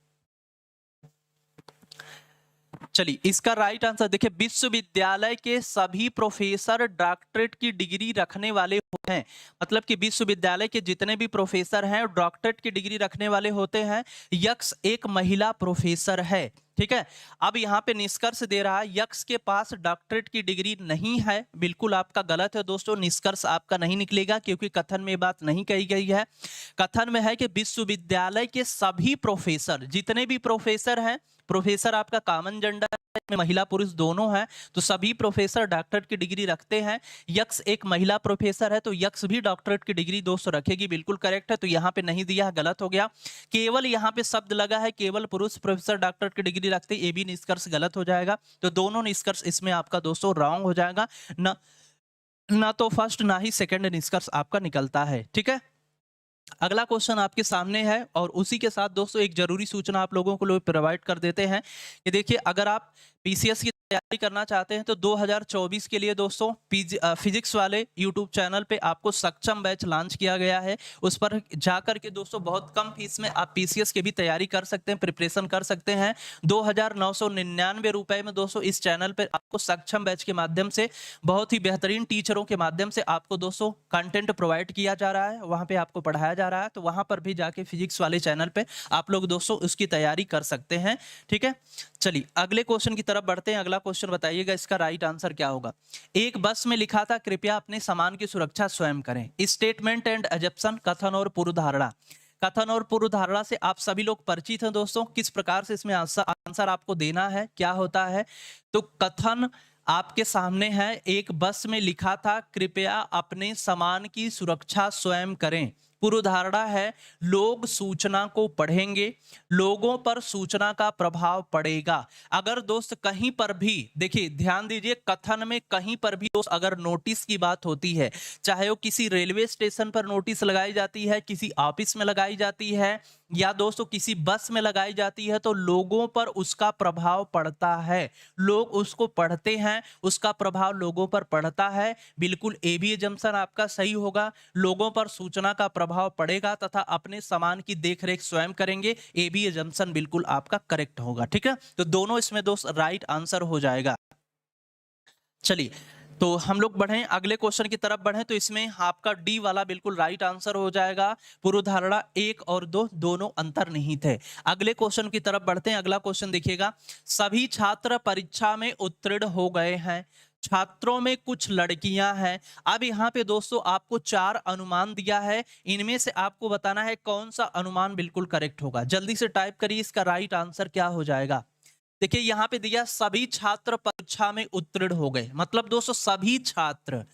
चलिए इसका राइट आंसर देखिए, विश्वविद्यालय के सभी प्रोफेसर डॉक्टरेट की डिग्री रखने वाले होते हैं। मतलब कि विश्वविद्यालय के जितने भी प्रोफेसर हैं डॉक्टरेट की डिग्री रखने वाले होते हैं। यक्स एक महिला प्रोफेसर है। ठीक है, अब यहाँ पे निष्कर्ष दे रहा है यक्स के पास डॉक्टरेट की डिग्री नहीं है। बिल्कुल आपका गलत है दोस्तों, निष्कर्ष आपका नहीं निकलेगा क्योंकि कथन में बात नहीं कही गई है। कथन में है कि विश्वविद्यालय के सभी प्रोफेसर, जितने भी प्रोफेसर हैं, प्रोफेसर आपका कॉमन जेंडर में महिला पुरुष दोनों हैं, तो सभी प्रोफेसर डॉक्टरेट की डिग्री रखते हैं। यक्स एक महिला प्रोफेसर है तो यक्स भी डॉक्टरेट की डिग्री दोस्तों रखेगी। बिल्कुल करेक्ट है, तो यहाँ पे नहीं दिया है, गलत हो गया। केवल यहाँ पे शब्द लगा है केवल पुरुष प्रोफेसर डॉक्टरेट की डिग्री रखते, ये भी निष्कर्ष गलत हो जाएगा। तो दोनों निष्कर्ष इसमें आपका दोस्तों रॉन्ग हो जाएगा। ना तो फर्स्ट ना ही सेकंड निष्कर्ष आपका निकलता है। ठीक है, अगला क्वेश्चन आपके सामने है और उसी के साथ दोस्तों एक जरूरी सूचना आप लोगों को प्रोवाइड कर देते हैं कि देखिए अगर आप पीसीएस की तैयारी करना चाहते हैं तो 2024 के लिए दोस्तों फिजिक्स वाले यूट्यूब चैनल पे आपको सक्षम बैच लॉन्च किया गया है। उस पर जाकर के दोस्तों बहुत कम फीस में आप पीसीएस की भी तैयारी कर सकते हैं, प्रिपरेशन कर सकते हैं। 2,999 रुपए में दोस्तों इस चैनल पर आपको सक्षम बैच के माध्यम से बहुत ही बेहतरीन टीचरों के माध्यम से आपको दोस्तों कंटेंट प्रोवाइड किया जा रहा है, वहां पे आपको पढ़ाया जा रहा है। तो वहां पर भी जाके फिजिक्स वाले चैनल पे आप लोग दोस्तों उसकी तैयारी कर सकते हैं। ठीक है, चलिए अगले क्वेश्चन की तरफ बढ़ते हैं। अगला क्वेश्चन बताइएगा इसका राइट आंसर क्या होगा। एक बस में लिखा था कृपया अपने सामान की सुरक्षा स्वयं करें। स्टेटमेंट एंड एजप्शन, कथन और पूर्वधारणा। कथन और पूर्वधारणा से आप सभी लोग परिचित हैं दोस्तों, किस प्रकार से इसमें आंसर आपको देना है, क्या होता है। तो कथन आपके सामने है, एक बस में लिखा था कृपया अपने सामान की सुरक्षा स्वयं करें। पूर्वधारणा है लोग सूचना को पढ़ेंगे, लोगों पर सूचना का प्रभाव पड़ेगा। अगर दोस्त कहीं पर भी देखिए ध्यान दीजिए, कथन में कहीं पर भी दोस्त अगर नोटिस की बात होती है, चाहे वो किसी रेलवे स्टेशन पर नोटिस लगाई जाती है, किसी ऑफिस में लगाई जाती है, या दोस्तों किसी बस में लगाई जाती है तो लोगों पर उसका प्रभाव पड़ता है, लोग उसको पढ़ते हैं, उसका प्रभाव लोगों पर पड़ता है। बिल्कुल ए बी एजम्पशन आपका सही होगा। लोगों पर सूचना का प्रभाव पड़ेगा तथा अपने सामान की देखरेख स्वयं करेंगे, ए बी एजम्पशन बिल्कुल आपका करेक्ट होगा। ठीक है, तो दोनों इसमें दोस्त राइट आंसर हो जाएगा। चलिए, तो हम लोग बढ़ें, अगले क्वेश्चन की तरफ बढ़ें, तो इसमें आपका डी वाला बिल्कुल राइट आंसर हो जाएगा। पूर्व धारणा 1 और 2 दोनों अंतर्निहित है। अगले क्वेश्चन की तरफ बढ़ते हैं। अगला क्वेश्चन देखिएगा, सभी छात्र परीक्षा में उत्तीर्ण हो गए हैं, छात्रों में कुछ लड़कियां हैं। अब यहाँ पे दोस्तों आपको 4 अनुमान दिया है, इनमें से आपको बताना है कौन सा अनुमान बिल्कुल करेक्ट होगा। जल्दी से टाइप करिए, इसका राइट आंसर क्या हो जाएगा। देखिए यहाँ पे दिया सभी छात्र परीक्षा में उत्तीर्ण हो गए, मतलब दोस्तों सभी छात्र,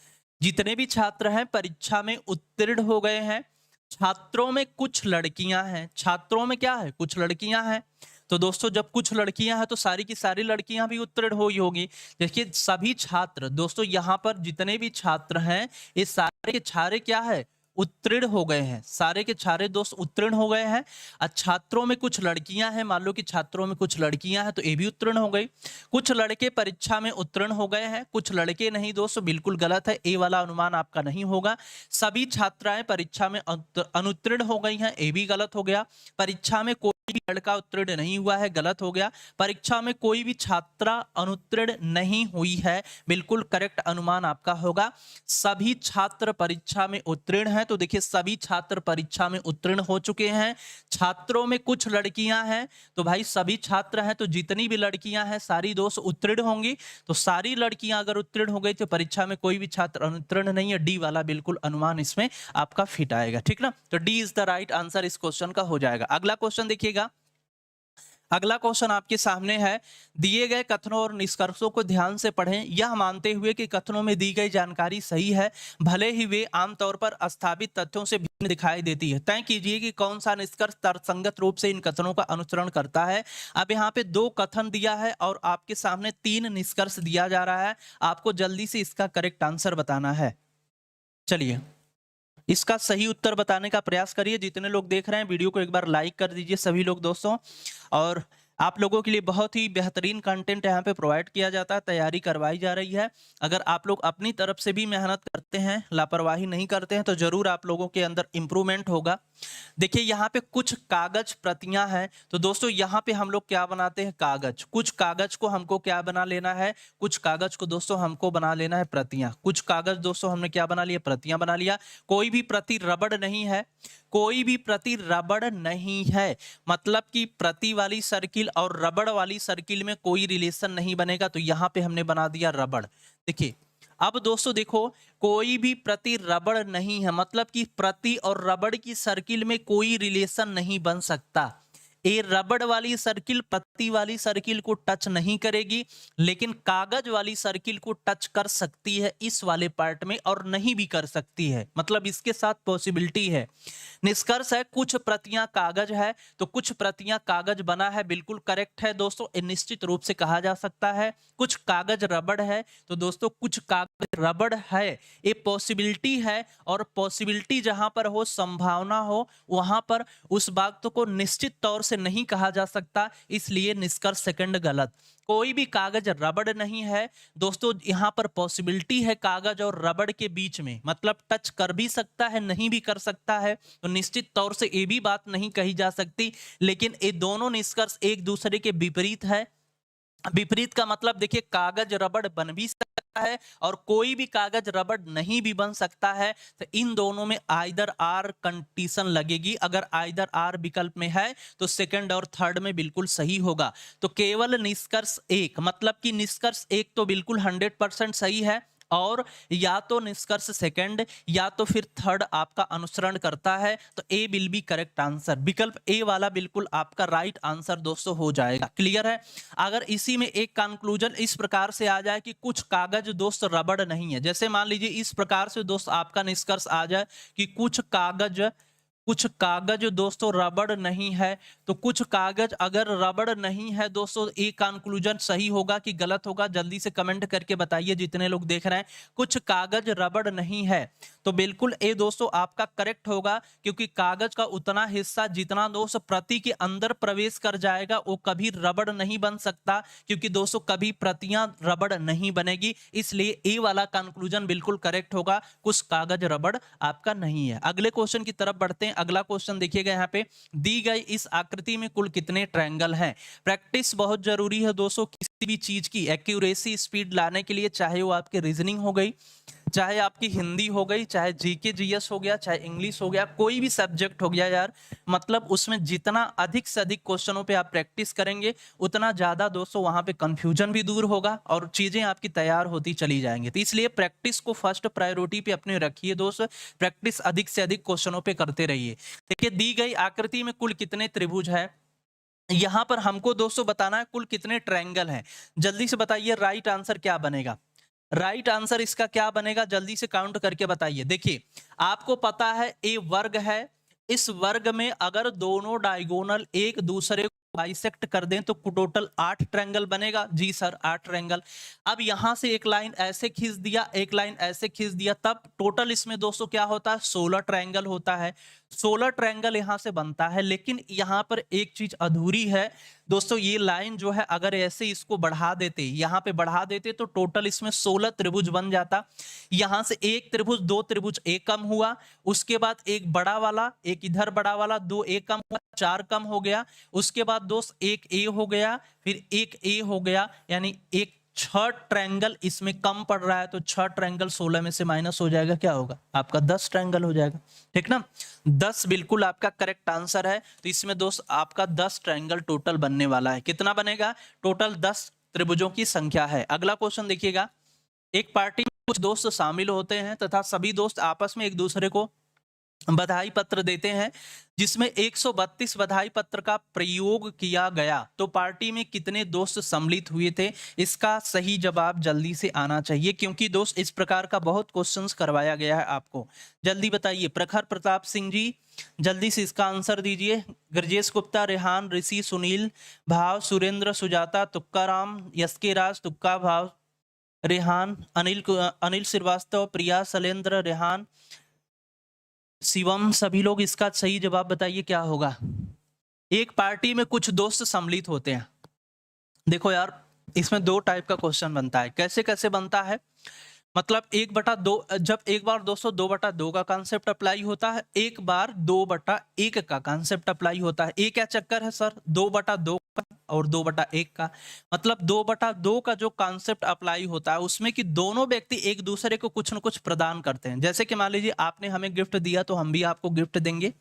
जितने भी छात्र हैं परीक्षा में उत्तीर्ण हो गए हैं। छात्रों में कुछ लड़कियां हैं, छात्रों में क्या है, कुछ लड़कियां हैं। तो दोस्तों जब कुछ लड़कियां हैं तो सारी की सारी लड़कियां भी उत्तीर्ण हुई होगी। देखिए सभी छात्र, दोस्तों यहाँ पर जितने भी छात्र हैं ये सारे के सारे क्या है, उत्तीर्ण हो गए हैं, सारे के सारे दोस्त उत्तीर्ण हो गए हैं। छात्रों में कुछ लड़कियां हैं, मान लो कि छात्रों में कुछ लड़कियां हैं तो ये भी उत्तीर्ण हो गई। कुछ लड़के परीक्षा में उत्तीर्ण हो गए हैं, कुछ लड़के नहीं, दोस्तों बिल्कुल गलत है, ए वाला अनुमान आपका नहीं होगा। सभी छात्राएं परीक्षा में अनुत्तीर्ण हो गई हैं, ये भी गलत हो गया। परीक्षा में कोई भी लड़का उत्तीर्ण नहीं हुआ है, गलत हो गया। परीक्षा में कोई भी छात्रा अनुत्तीर्ण नहीं हुई है, बिल्कुल करेक्ट अनुमान आपका होगा। सभी छात्र परीक्षा में उत्तीर्ण हैं, तो देखिए सभी छात्र परीक्षा में उत्तीर्ण हो चुके हैं। छात्रों में कुछ लड़कियां हैं, तो भाई सभी छात्र हैं तो जितनी भी लड़कियां हैं सारी दोस्त उत्तीर्ण होंगी। तो सारी लड़कियां अगर उत्तीर्ण हो गई तो परीक्षा में कोई भी छात्र अनुत्तीर्ण नहीं है, डी वाला बिल्कुल अनुमान इसमें आपका फिट आएगा। ठीक ना, तो D is the right answer इस क्वेश्चन का हो जाएगा। अगला क्वेश्चन देखिएगा, अगला क्वेश्चन आपके सामने है, दिए गए कथनों और निष्कर्षों को ध्यान से पढ़ें, यह मानते हुए कि कथनों में दी गई जानकारी सही है, भले ही वे आमतौर पर स्थापित तथ्यों से भिन्न दिखाई देती है। तय कीजिए कि कौन सा निष्कर्ष तर्कसंगत रूप से इन कथनों का अनुसरण करता है। अब यहाँ पे 2 कथन दिया है और आपके सामने 3 निष्कर्ष दिया जा रहा है, आपको जल्दी से इसका करेक्ट आंसर बताना है। चलिए इसका सही उत्तर बताने का प्रयास करिए। जितने लोग देख रहे हैं वीडियो को एक बार लाइक कर दीजिए सभी लोग दोस्तों। और आप लोगों के लिए बहुत ही बेहतरीन कंटेंट यहाँ पे प्रोवाइड किया जाता है, तैयारी करवाई जा रही है। अगर आप लोग अपनी तरफ से भी मेहनत करते हैं, लापरवाही नहीं करते हैं, तो जरूर आप लोगों के अंदर इंप्रूवमेंट होगा। देखिए यहाँ पे कुछ कागज प्रतियां हैं, तो दोस्तों यहाँ पे हम लोग क्या बनाते हैं, कागज। कुछ कागज को हमको क्या बना लेना है, कुछ कागज को दोस्तों हमको बना लेना है प्रतियां। कुछ कागज दोस्तों हमने क्या बना लिया, प्रतियां बना लिया। कोई भी प्रति रबड़ नहीं है, कोई भी प्रति रबड़ नहीं है, मतलब कि प्रति वाली सर्किल और रबड़ वाली सर्किल में कोई रिलेशन नहीं बनेगा, तो यहाँ पे हमने बना दिया रबड़। देखिए अब दोस्तों देखो, कोई भी प्रति रबड़ नहीं है, मतलब कि प्रति और रबड़ की सर्किल में कोई रिलेशन नहीं बन सकता। ये रबड़ वाली सर्किल प्रति वाली सर्किल को टच नहीं करेगी, लेकिन कागज वाली सर्किल को टच कर सकती है इस वाले पार्ट में, और नहीं भी कर सकती है, मतलब इसके साथ पॉसिबिलिटी है। निष्कर्ष है कुछ प्रतियां कागज है, तो कुछ प्रतियां कागज बना है, बिल्कुल करेक्ट है दोस्तों, निश्चित रूप से कहा जा सकता है। कुछ कागज रबड़ है, तो दोस्तों कुछ कागज रबड़ है, ये पॉसिबिलिटी है। और पॉसिबिलिटी जहां पर हो, संभावना हो, वहां पर उस बात को निश्चित तौर से नहीं कहा जा सकता, इसलिए निष्कर्ष सेकंड गलत। कोई भी कागज रबड़ नहीं है दोस्तों, यहाँ पर पॉसिबिलिटी है कागज और रबड़ के बीच में, मतलब टच कर भी सकता है, नहीं भी कर सकता है, तो निश्चित तौर से ये भी बात नहीं कही जा सकती। लेकिन ये दोनों निष्कर्ष एक दूसरे के विपरीत है। विपरीत का मतलब देखिए, कागज रबड़ बन भी सकता है और कोई भी कागज रबड़ नहीं भी बन सकता है, तो इन दोनों में आइदर आर कंडीशन लगेगी। अगर आइदर आर विकल्प में है तो सेकंड और थर्ड में बिल्कुल सही होगा। तो केवल निष्कर्ष 1, मतलब कि निष्कर्ष 1 तो बिल्कुल 100% सही है, और या तो निष्कर्ष सेकंड या तो फिर थर्ड आपका अनुसरण करता है, तो ए विल बी करेक्ट आंसर। विकल्प ए वाला बिल्कुल आपका राइट आंसर दोस्तों हो जाएगा। क्लियर है। अगर इसी में एक कंक्लूजन इस प्रकार से आ जाए कि कुछ कागज दोस्त रबड़ नहीं है, जैसे मान लीजिए इस प्रकार से दोस्त आपका निष्कर्ष आ जाए कि कुछ कुछ कागज दोस्तों रबड़ नहीं है, तो कुछ कागज अगर रबड़ नहीं है दोस्तों, ये कंक्लूजन सही होगा कि गलत होगा, जल्दी से कमेंट करके बताइए जितने लोग देख रहे हैं। कुछ कागज रबड़ नहीं है, तो बिल्कुल ये दोस्तों आपका करेक्ट होगा, क्योंकि कागज का उतना हिस्सा जितना दोस्तों प्रति के अंदर प्रवेश कर जाएगा वो कभी रबड़ नहीं बन सकता, क्योंकि दोस्तों कभी प्रतियां रबड़ नहीं बनेगी, इसलिए ए वाला कंक्लूजन बिल्कुल करेक्ट होगा, कुछ कागज रबड़ आपका नहीं है। अगले क्वेश्चन की तरफ बढ़ते हैं। अगला क्वेश्चन देखिएगा, यहाँ पे दी गई इस आकृति में कुल कितने ट्रायंगल हैं। प्रैक्टिस बहुत जरूरी है दोस्तों किसी भी चीज की एक्यूरेसी स्पीड लाने के लिए, चाहे वो आपकी रीजनिंग हो गई, चाहे आपकी हिंदी हो गई, चाहे जीके जीएस हो गया, चाहे इंग्लिश हो गया, कोई भी सब्जेक्ट हो गया यार, मतलब उसमें जितना अधिक से अधिक क्वेश्चनों पे आप प्रैक्टिस करेंगे उतना ज्यादा दोस्तों वहां पे कंफ्यूजन भी दूर होगा और चीजें आपकी तैयार होती चली जाएंगी। तो इसलिए प्रैक्टिस को फर्स्ट प्रायोरिटी पे अपने रखिए दोस्त, प्रैक्टिस अधिक से अधिक क्वेश्चनों पे करते रहिए। देखिए दी गई आकृति में कुल कितने त्रिभुज है, यहां पर हमको दोस्तों बताना है कुल कितने ट्रायंगल हैं। जल्दी से बताइए राइट आंसर क्या बनेगा, राइट आंसर इसका क्या बनेगा, जल्दी से काउंट करके बताइए। देखिए आपको पता है ए वर्ग है, इस वर्ग में अगर दोनों डायगोनल एक दूसरे को बाइसेक्ट कर दें तो टोटल 8 ट्रायंगल बनेगा। जी सर 8 ट्रायंगल। अब यहां से एक लाइन ऐसे खींच दिया, एक लाइन ऐसे खींच दिया, तब टोटल इसमें दोस्तों क्या होता है 16 ट्रायंगल होता है। 16 ट्रायंगल यहां से बनता है, लेकिन यहां पर एक चीज अधूरी है दोस्तों, ये लाइन जो है अगर ऐसे इसको बढ़ा देते, यहाँ पे बढ़ा देते तो टोटल इसमें 16 त्रिभुज बन जाता। यहां से एक त्रिभुज, दो त्रिभुज एक कम हुआ, उसके बाद एक बड़ा वाला, एक इधर बड़ा वाला, दो एक कम हुआ, 4 कम हो गया, उसके बाद दोस्त एक ए हो गया, फिर एक ए हो गया, यानी एक 6 ट्रायंगल इसमें कम पड़ रहा है, तो 6 ट्रायंगल 16 में से माइनस हो जाएगा, क्या होगा आपका 10 ट्रायंगल हो जाएगा, ठीक ना। 10 बिल्कुल आपका करेक्ट आंसर है। तो इसमें दोस्त आपका 10 ट्रायंगल टोटल बनने वाला है। कितना बनेगा, टोटल 10 त्रिभुजों की संख्या है। अगला क्वेश्चन देखिएगा, एक पार्टी में कुछ दोस्त शामिल होते हैं तथा सभी दोस्त आपस में एक दूसरे को बधाई पत्र देते हैं, जिसमें 132 बधाई पत्र का प्रयोग किया गया, तो पार्टी में कितने दोस्त सम्मिलित हुए थे। इसका सही जवाब जल्दी से आना चाहिए, क्योंकि दोस्त इस प्रकार का बहुत क्वेश्चंस करवाया गया है आपको। जल्दी बताइए। प्रखर प्रताप सिंह जी जल्दी से इसका आंसर दीजिए। गरजेश गुप्ता, रेहान, ऋषि, सुनील, भाव, सुरेंद्र, सुजाता, तुक्का राम, यसके राज, तुक्का, भाव, रेहान, अनिल श्रीवास्तव, प्रिया, शैलेंद्र, रेहान, शिवम, सभी लोग इसका सही जवाब बताइए क्या होगा। एक पार्टी में कुछ दोस्त सम्मिलित होते हैं। देखो यार इसमें 2 टाइप का क्वेश्चन बनता है। कैसे कैसे बनता है, मतलब 1/2, जब एक बार दोस्तों 2/2 का कॉन्सेप्ट अप्लाई होता है, एक बार 2/1 का कॉन्सेप्ट अप्लाई होता है। ये क्या चक्कर है सर, 2/2 का और 2/1 का, मतलब 2/2 का जो कॉन्सेप्ट अप्लाई होता है उसमें कि दोनों व्यक्ति एक दूसरे को कुछ न कुछ प्रदान करते हैं। जैसे कि मान लीजिए आपने हमें गिफ्ट दिया तो हम भी आपको गिफ्ट देंगे,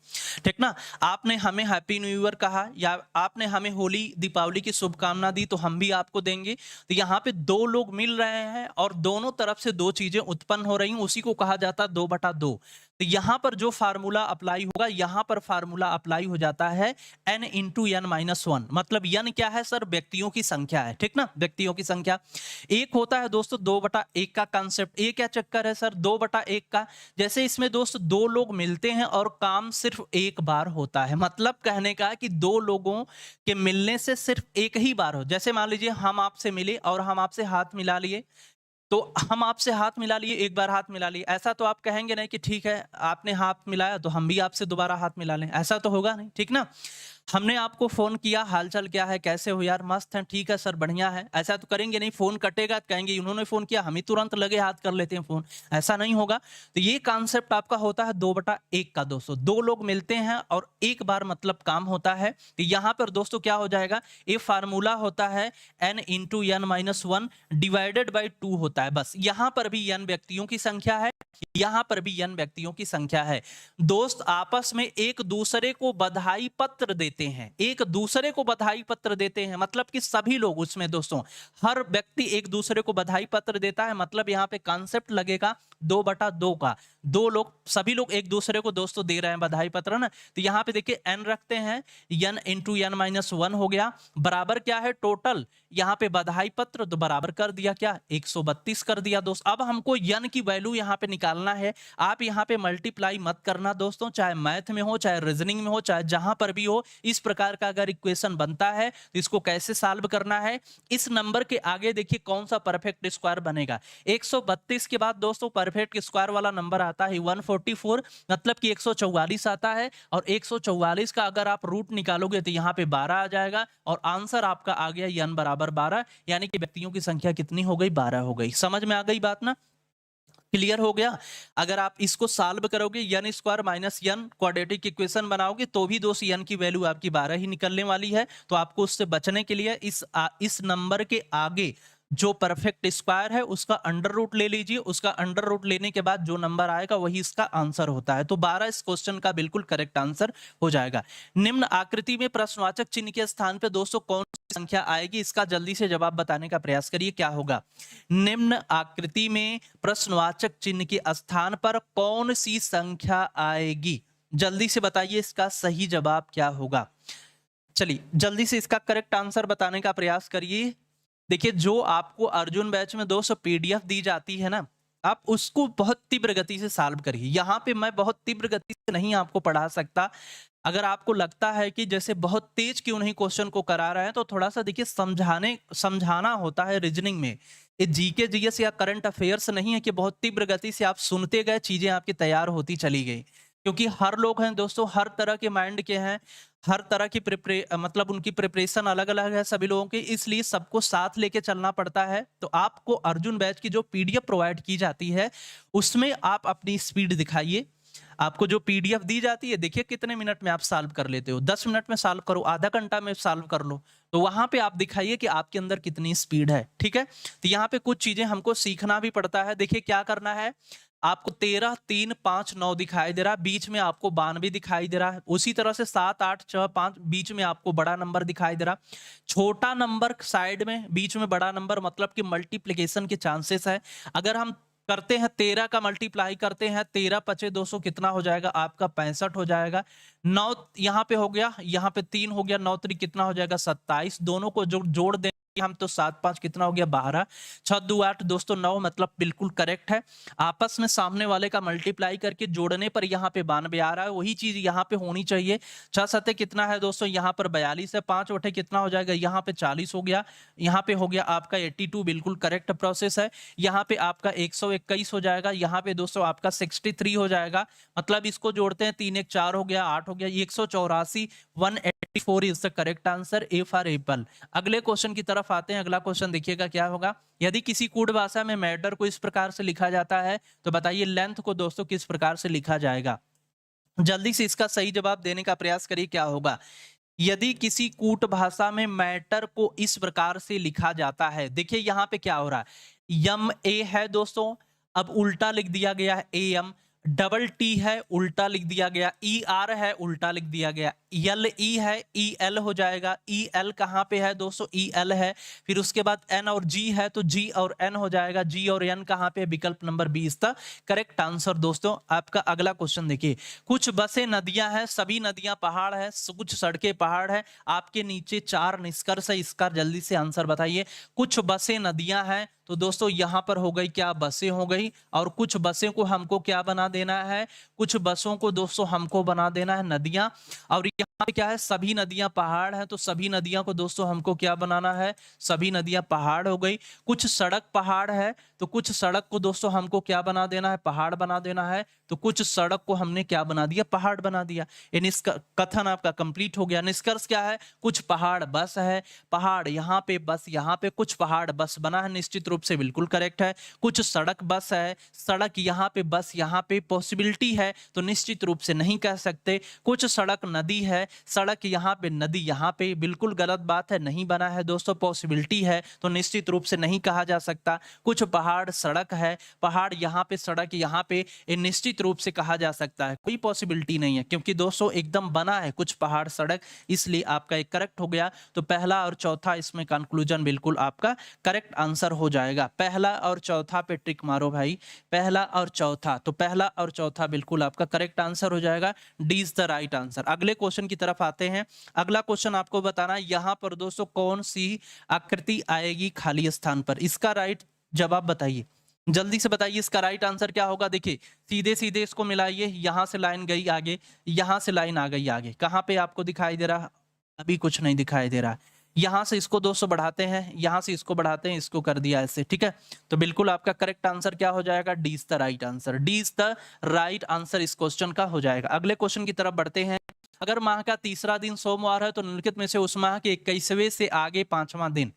ठीक ना। आपने हमें हैप्पी न्यू ईयर कहा या आपने हमें होली दीपावली की शुभकामना दी तो हम भी आपको देंगे। तो यहाँ पे 2 लोग मिल रहे हैं और दोनों तरफ से 2 चीजें उत्पन्न हो रही हैं, उसी को कहा जाता है 2/2। तो यहाँ पर जो फार्मूला अप्लाई होगा, यहाँ पर फार्मूला अप्लाई हो जाता है n इंटू n माइनस 1। मतलब n क्या है सर, व्यक्तियों की संख्या है, ठीक ना, व्यक्तियों की संख्या। एक होता है दोस्तों 2/1 का कंसेप्ट। ये क्या चक्कर है सर 2/1 का, जैसे इसमें दोस्त 2 लोग मिलते हैं और काम सिर्फ एक बार होता है। मतलब कहने का कि 2 लोगों के मिलने से सिर्फ एक ही बार हो। जैसे मान लीजिए हम आपसे मिले और हम आपसे हाथ मिला लिए, तो हम आपसे हाथ मिला लिए, एक बार हाथ मिला लिए, ऐसा तो आप कहेंगे नहीं कि ठीक है आपने हाथ मिलाया तो हम भी आपसे दोबारा हाथ मिला लें, ऐसा तो होगा नहीं, ठीक ना। हमने आपको फोन किया, हालचाल क्या है, कैसे हो यार, मस्त है, ठीक है सर, बढ़िया है, ऐसा तो करेंगे नहीं। फोन कटेगा तो कहेंगे उन्होंने फोन किया, हम ही तुरंत लगे हाथ कर लेते हैं फोन, ऐसा नहीं होगा। तो ये कॉन्सेप्ट आपका होता है 2/1 का दोस्तों। 2 लोग मिलते हैं और एक बार मतलब काम होता है। तो यहाँ पर दोस्तों क्या हो जाएगा, ये फार्मूला होता है n into n minus 1 divided by 2 होता है। बस यहाँ पर भी n व्यक्तियों की संख्या है, यहाँ पर भी n व्यक्तियों की संख्या है। दोस्त आपस में एक दूसरे को बधाई पत्र देते हैं, एक दूसरे को बधाई पत्र देते हैं, मतलब कि सभी लोग उसमें दोस्तों हर व्यक्ति एक दूसरे को बधाई पत्र देता है। मतलब यहाँ पे कॉन्सेप्ट लगेगा 2/2 का, 2 लोग, सभी लोग एक दूसरे को दोस्तों दे रहे हैं बधाई पत्र ना। तो यहाँ पे देखिए n रखते हैं, n इंटू n माइनस 1 हो गया, बराबर क्या है टोटल, यहाँ पे बधाई पत्र तो बराबर कर दिया क्या 132 कर दिया दोस्त। अब हमको n की वैल्यू यहाँ पे निकालना है। आप यहाँ पे मल्टीप्लाई मत करना दोस्तों, चाहे मैथ में हो, चाहे रीजनिंग में हो, चाहे जहां पर भी हो। इस प्रकार का अगर इक्वेशन बनता है तो इसको कैसे सॉल्व करना है, इस नंबर के आगे देखिए कौन सा परफेक्ट स्क्वायर बनेगा। 132 के बाद दोस्तों परफेक्ट स्क्वायर वाला नंबर आता है 144, मतलब कि 144 आता है। और 144 का अगर आप रूट निकालोगे तो यहाँ पे 12 आ जाएगा और आंसर आपका आ गया n बराबर 12, यानी कि व्यक्तियों की संख्या कितनी हो गई, 12 हो गई। समझ में आ गई बात ना, क्लियर हो गया। अगर आप इसको सॉल्व करोगे n square minus n quadratic equation बनाओगे तो भी दोस्त n की वैल्यू आपकी 12 ही निकलने वाली है। तो आपको उससे बचने के लिए इस नंबर के आगे जो परफेक्ट स्क्वायर है उसका अंडर रूट ले लीजिए। उसका अंडर रूट लेने के बाद जो नंबर आएगा वही इसका आंसर होता है। तो 12 इस क्वेश्चन का बिल्कुल करेक्ट आंसर हो जाएगा। निम्न आकृति में प्रश्नवाचक चिन्ह के स्थान पे दोस्तों कौन सी संख्या आएगी, इसका जल्दी से जवाब बताने का प्रयास करिए। क्या होगा, निम्न आकृति में प्रश्नवाचक चिन्ह के स्थान पर कौन सी संख्या आएगी, जल्दी से बताइए इसका सही जवाब क्या होगा। चलिए जल्दी से इसका करेक्ट आंसर बताने का प्रयास करिए। देखिए जो आपको अर्जुन बैच में 200 पीडीएफ दी जाती है ना, आप उसको बहुत तीव्र गति से सॉल्व करिए। यहाँ पे मैं बहुत तीव्र गति से नहीं आपको पढ़ा सकता। अगर आपको लगता है कि जैसे बहुत तेज क्यों नहीं क्वेश्चन को करा रहे हैं, तो थोड़ा सा देखिए समझाना होता है रीजनिंग में। ये जीके जीएस या करंट अफेयर्स नहीं है कि बहुत तीव्र गति से आप सुनते गए चीजें आपकी तैयार होती चली गई। क्योंकि हर लोग हैं दोस्तों, हर तरह के माइंड के हैं, हर तरह की मतलब उनकी प्रिपरेशन अलग अलग है सभी लोगों की, इसलिए सबको साथ लेके चलना पड़ता है। तो आपको अर्जुन बैच की जो पीडीएफ प्रोवाइड की जाती है उसमें आप अपनी स्पीड दिखाइए। आपको जो पीडीएफ दी जाती है, देखिए कितने मिनट में आप सॉल्व कर लेते हो, 10 मिनट में सॉल्व करो, आधा घंटा में सॉल्व कर लो। तो वहां पे आप दिखाइए कि आपके अंदर कितनी स्पीड है। ठीक है, तो यहाँ पे कुछ चीजें हमको सीखना भी पड़ता है। देखिए क्या करना है, आपको 13 3 5 9 दिखाई दे रहा है, बीच में आपको 92 दिखाई दे रहा है। उसी तरह से 7 8 6 5 बीच में आपको बड़ा नंबर दिखाई दे रहा, छोटा नंबर साइड में, बीच में बड़ा नंबर, मतलब कि मल्टीप्लिकेशन के चांसेस है। अगर हम करते हैं 13 का मल्टीप्लाई करते हैं, 13 पचे 200 कितना हो जाएगा आपका, 65 हो जाएगा। 9 यहाँ पे हो गया, यहाँ पे 3 हो गया, 9 3 कितना हो जाएगा 27। दोनों को जोड़ दें हम तो 7 5 कितना हो गया 12, 6 2 8 दोस्तों 9, मतलब बिल्कुल करेक्ट है। आपस में सामने वाले का मल्टीप्लाई करके जोड़ने पर यहाँ पे 92 आ रहा है, वही चीज यहाँ पे होनी चाहिए। 6 7 कितना है दोस्तों, यहाँ पर 42 है, 5 8 कितना हो जाएगा, यहाँ पे 40 हो गया, यहाँ पे हो गया आपका 82, बिल्कुल करेक्ट प्रोसेस है। यहाँ पे आपका 121 हो जाएगा, यहाँ पे दोस्तों आपका 63 हो जाएगा, मतलब इसको जोड़ते हैं 3 1 4 हो गया, 8 हो गया, 184, 184 is the correct answer, A for Apple. अगले क्वेश्चन की तरफ आते हैं। अगला क्वेश्चन देखिएगा क्या होगा, यदि किसी कूट भाषा में मैटर को इस प्रकार से लिखा जाता है तो बताइए लेंथ को दोस्तों किस प्रकार से लिखा जाएगा। जल्दी से इसका सही जवाब देने का प्रयास करिए। क्या होगा, यदि किसी कूट भाषा में मैटर को इस प्रकार से लिखा जाता है, देखिए यहाँ पे क्या हो रहा है, यम ए है दोस्तों, अब उल्टा लिख दिया गया है ए एम, डबल टी है उल्टा लिख दिया गया, ई आर है उल्टा लिख दिया गया, यल ई है ई एल हो जाएगा, ई एल कहाँ पे है दोस्तों, ई एल है। फिर उसके बाद एन और जी है तो जी और एन हो जाएगा, जी और एन कहाँ पे, विकल्प नंबर 20 था करेक्ट आंसर। दोस्तों आपका अगला क्वेश्चन देखिए, कुछ बसें नदियां हैं, सभी नदियां पहाड़ है, कुछ सड़कें पहाड़ है, आपके नीचे 4 निष्कर्ष है, इसका जल्दी से आंसर बताइए। कुछ बसें नदियां हैं तो दोस्तों यहां पर हो गई क्या, बसें हो गई, और कुछ बसें को हमको क्या बना देना है, कुछ बसों को दोस्तों हमको बना देना है नदियां। और यहाँ पे क्या है, सभी नदियां पहाड़ हैं तो सभी नदियां को दोस्तों हमको क्या बनाना है, सभी नदियां पहाड़ हो गई। कुछ सड़क पहाड़ है तो कुछ सड़क को दोस्तों हमको क्या बना देना है, पहाड़ बना देना है, तो कुछ सड़क को हमने क्या बना दिया, पहाड़ बना दिया। ये कथन आपका कंप्लीट हो गया। निष्कर्ष क्या है, कुछ पहाड़ बस है, पहाड़ यहाँ पे बस यहाँ पे, कुछ पहाड़ बस बना है, निश्चित रूप से बिल्कुल करेक्ट है। कुछ सड़क बस है, सड़क यहाँ पे बस यहाँ पे, पॉसिबिलिटी है तो निश्चित रूप से नहीं कह सकते। कुछ सड़क नदी है, सड़क यहाँ पे नदी यहाँ पे, बिल्कुल गलत बात है, नहीं बना है दोस्तों, पॉसिबिलिटी है तो निश्चित रूप से नहीं कहा जा सकता। कुछ पहाड़ सड़क है, पहाड़ यहाँ पे सड़क यहाँ पे, ये निश्चित रूप से कहा जा सकता है, कोई पॉसिबिलिटी नहीं है, क्योंकि दोस्तों एकदम बना है कुछ पहाड़ सड़क, इसलिए आपका एक करेक्ट हो गया। तो पहला और चौथा इसमें कंक्लूजन बिल्कुल आपका करेक्ट आंसर हो जाएगा। पहला और चौथा पे टिक मारो भाई, पहला और चौथा, तो पहला और चौथा बिल्कुल आपका करेक्ट आंसर हो जाएगा, D is the right answer. अगले क्वेश्चन की तरफ आते हैं। अगला क्वेश्चन आपको बताना है यहां पर दोस्तों कौन सी आकृति आएगी खाली स्थान पर, इसका राइट जवाब बताइए। जल्दी से बताइए इसका राइट आंसर क्या होगा। देखिए सीधे सीधे इसको मिलाइए, यहाँ से लाइन गई आगे, यहाँ से लाइन आ गई आगे। कहाँ पे आपको दिखाई दे रहा? अभी कुछ नहीं दिखाई दे रहा। यहाँ से इसको 200 बढ़ाते हैं, यहाँ से इसको बढ़ाते हैं, इसको कर दिया ऐसे, ठीक है। तो बिल्कुल आपका करेक्ट आंसर क्या हो जाएगा? D is the right answer. D is the right answer इस क्वेश्चन का हो जाएगा। अगले क्वेश्चन की तरफ बढ़ते हैं। अगर माह का तीसरा दिन सोमवार है तो निम्नलिखित में से उस माह के 21वें से आगे 5वां दिन।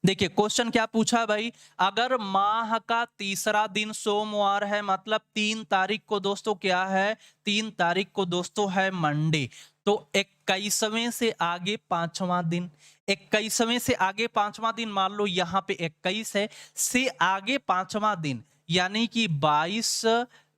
देखिए क्वेश्चन क्या पूछा भाई, अगर माह का तीसरा दिन सोमवार है मतलब 3 तारीख को दोस्तों क्या है? 3 तारीख को दोस्तों है मंडे। तो 21वें से आगे 5वां दिन, 21वें से आगे 5वां दिन, मान लो यहाँ पे 21 है, से आगे 5वां दिन यानी कि 22,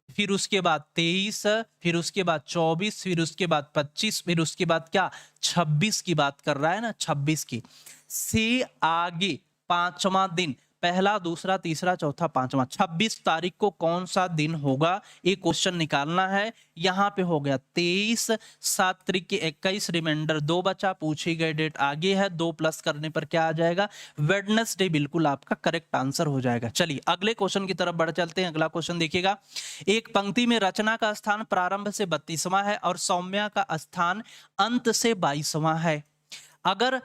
फिर उसके बाद 23, फिर उसके बाद 24, फिर उसके बाद 25, फिर उसके बाद क्या 26 की बात कर रहा है ना, 26 की। से आगे 5वां दिन, पहला दूसरा तीसरा चौथा पांचवा, 26 तारीख को कौन सा दिन होगा, ये क्वेश्चन निकालना है। यहाँ पे हो गया 23, 7 तारीख के 21, रिमाइंडर 2 बचा, पूछी गई डेट आगे है, 2 प्लस करने पर क्या आ जाएगा? वेडनेसडे बिल्कुल आपका करेक्ट आंसर हो जाएगा। चलिए अगले क्वेश्चन की तरफ बढ़ चलते हैं। अगला क्वेश्चन देखिएगा, एक पंक्ति में रचना का स्थान प्रारंभ से 32वां है और सौम्या का स्थान अंत से 22वां है। अगर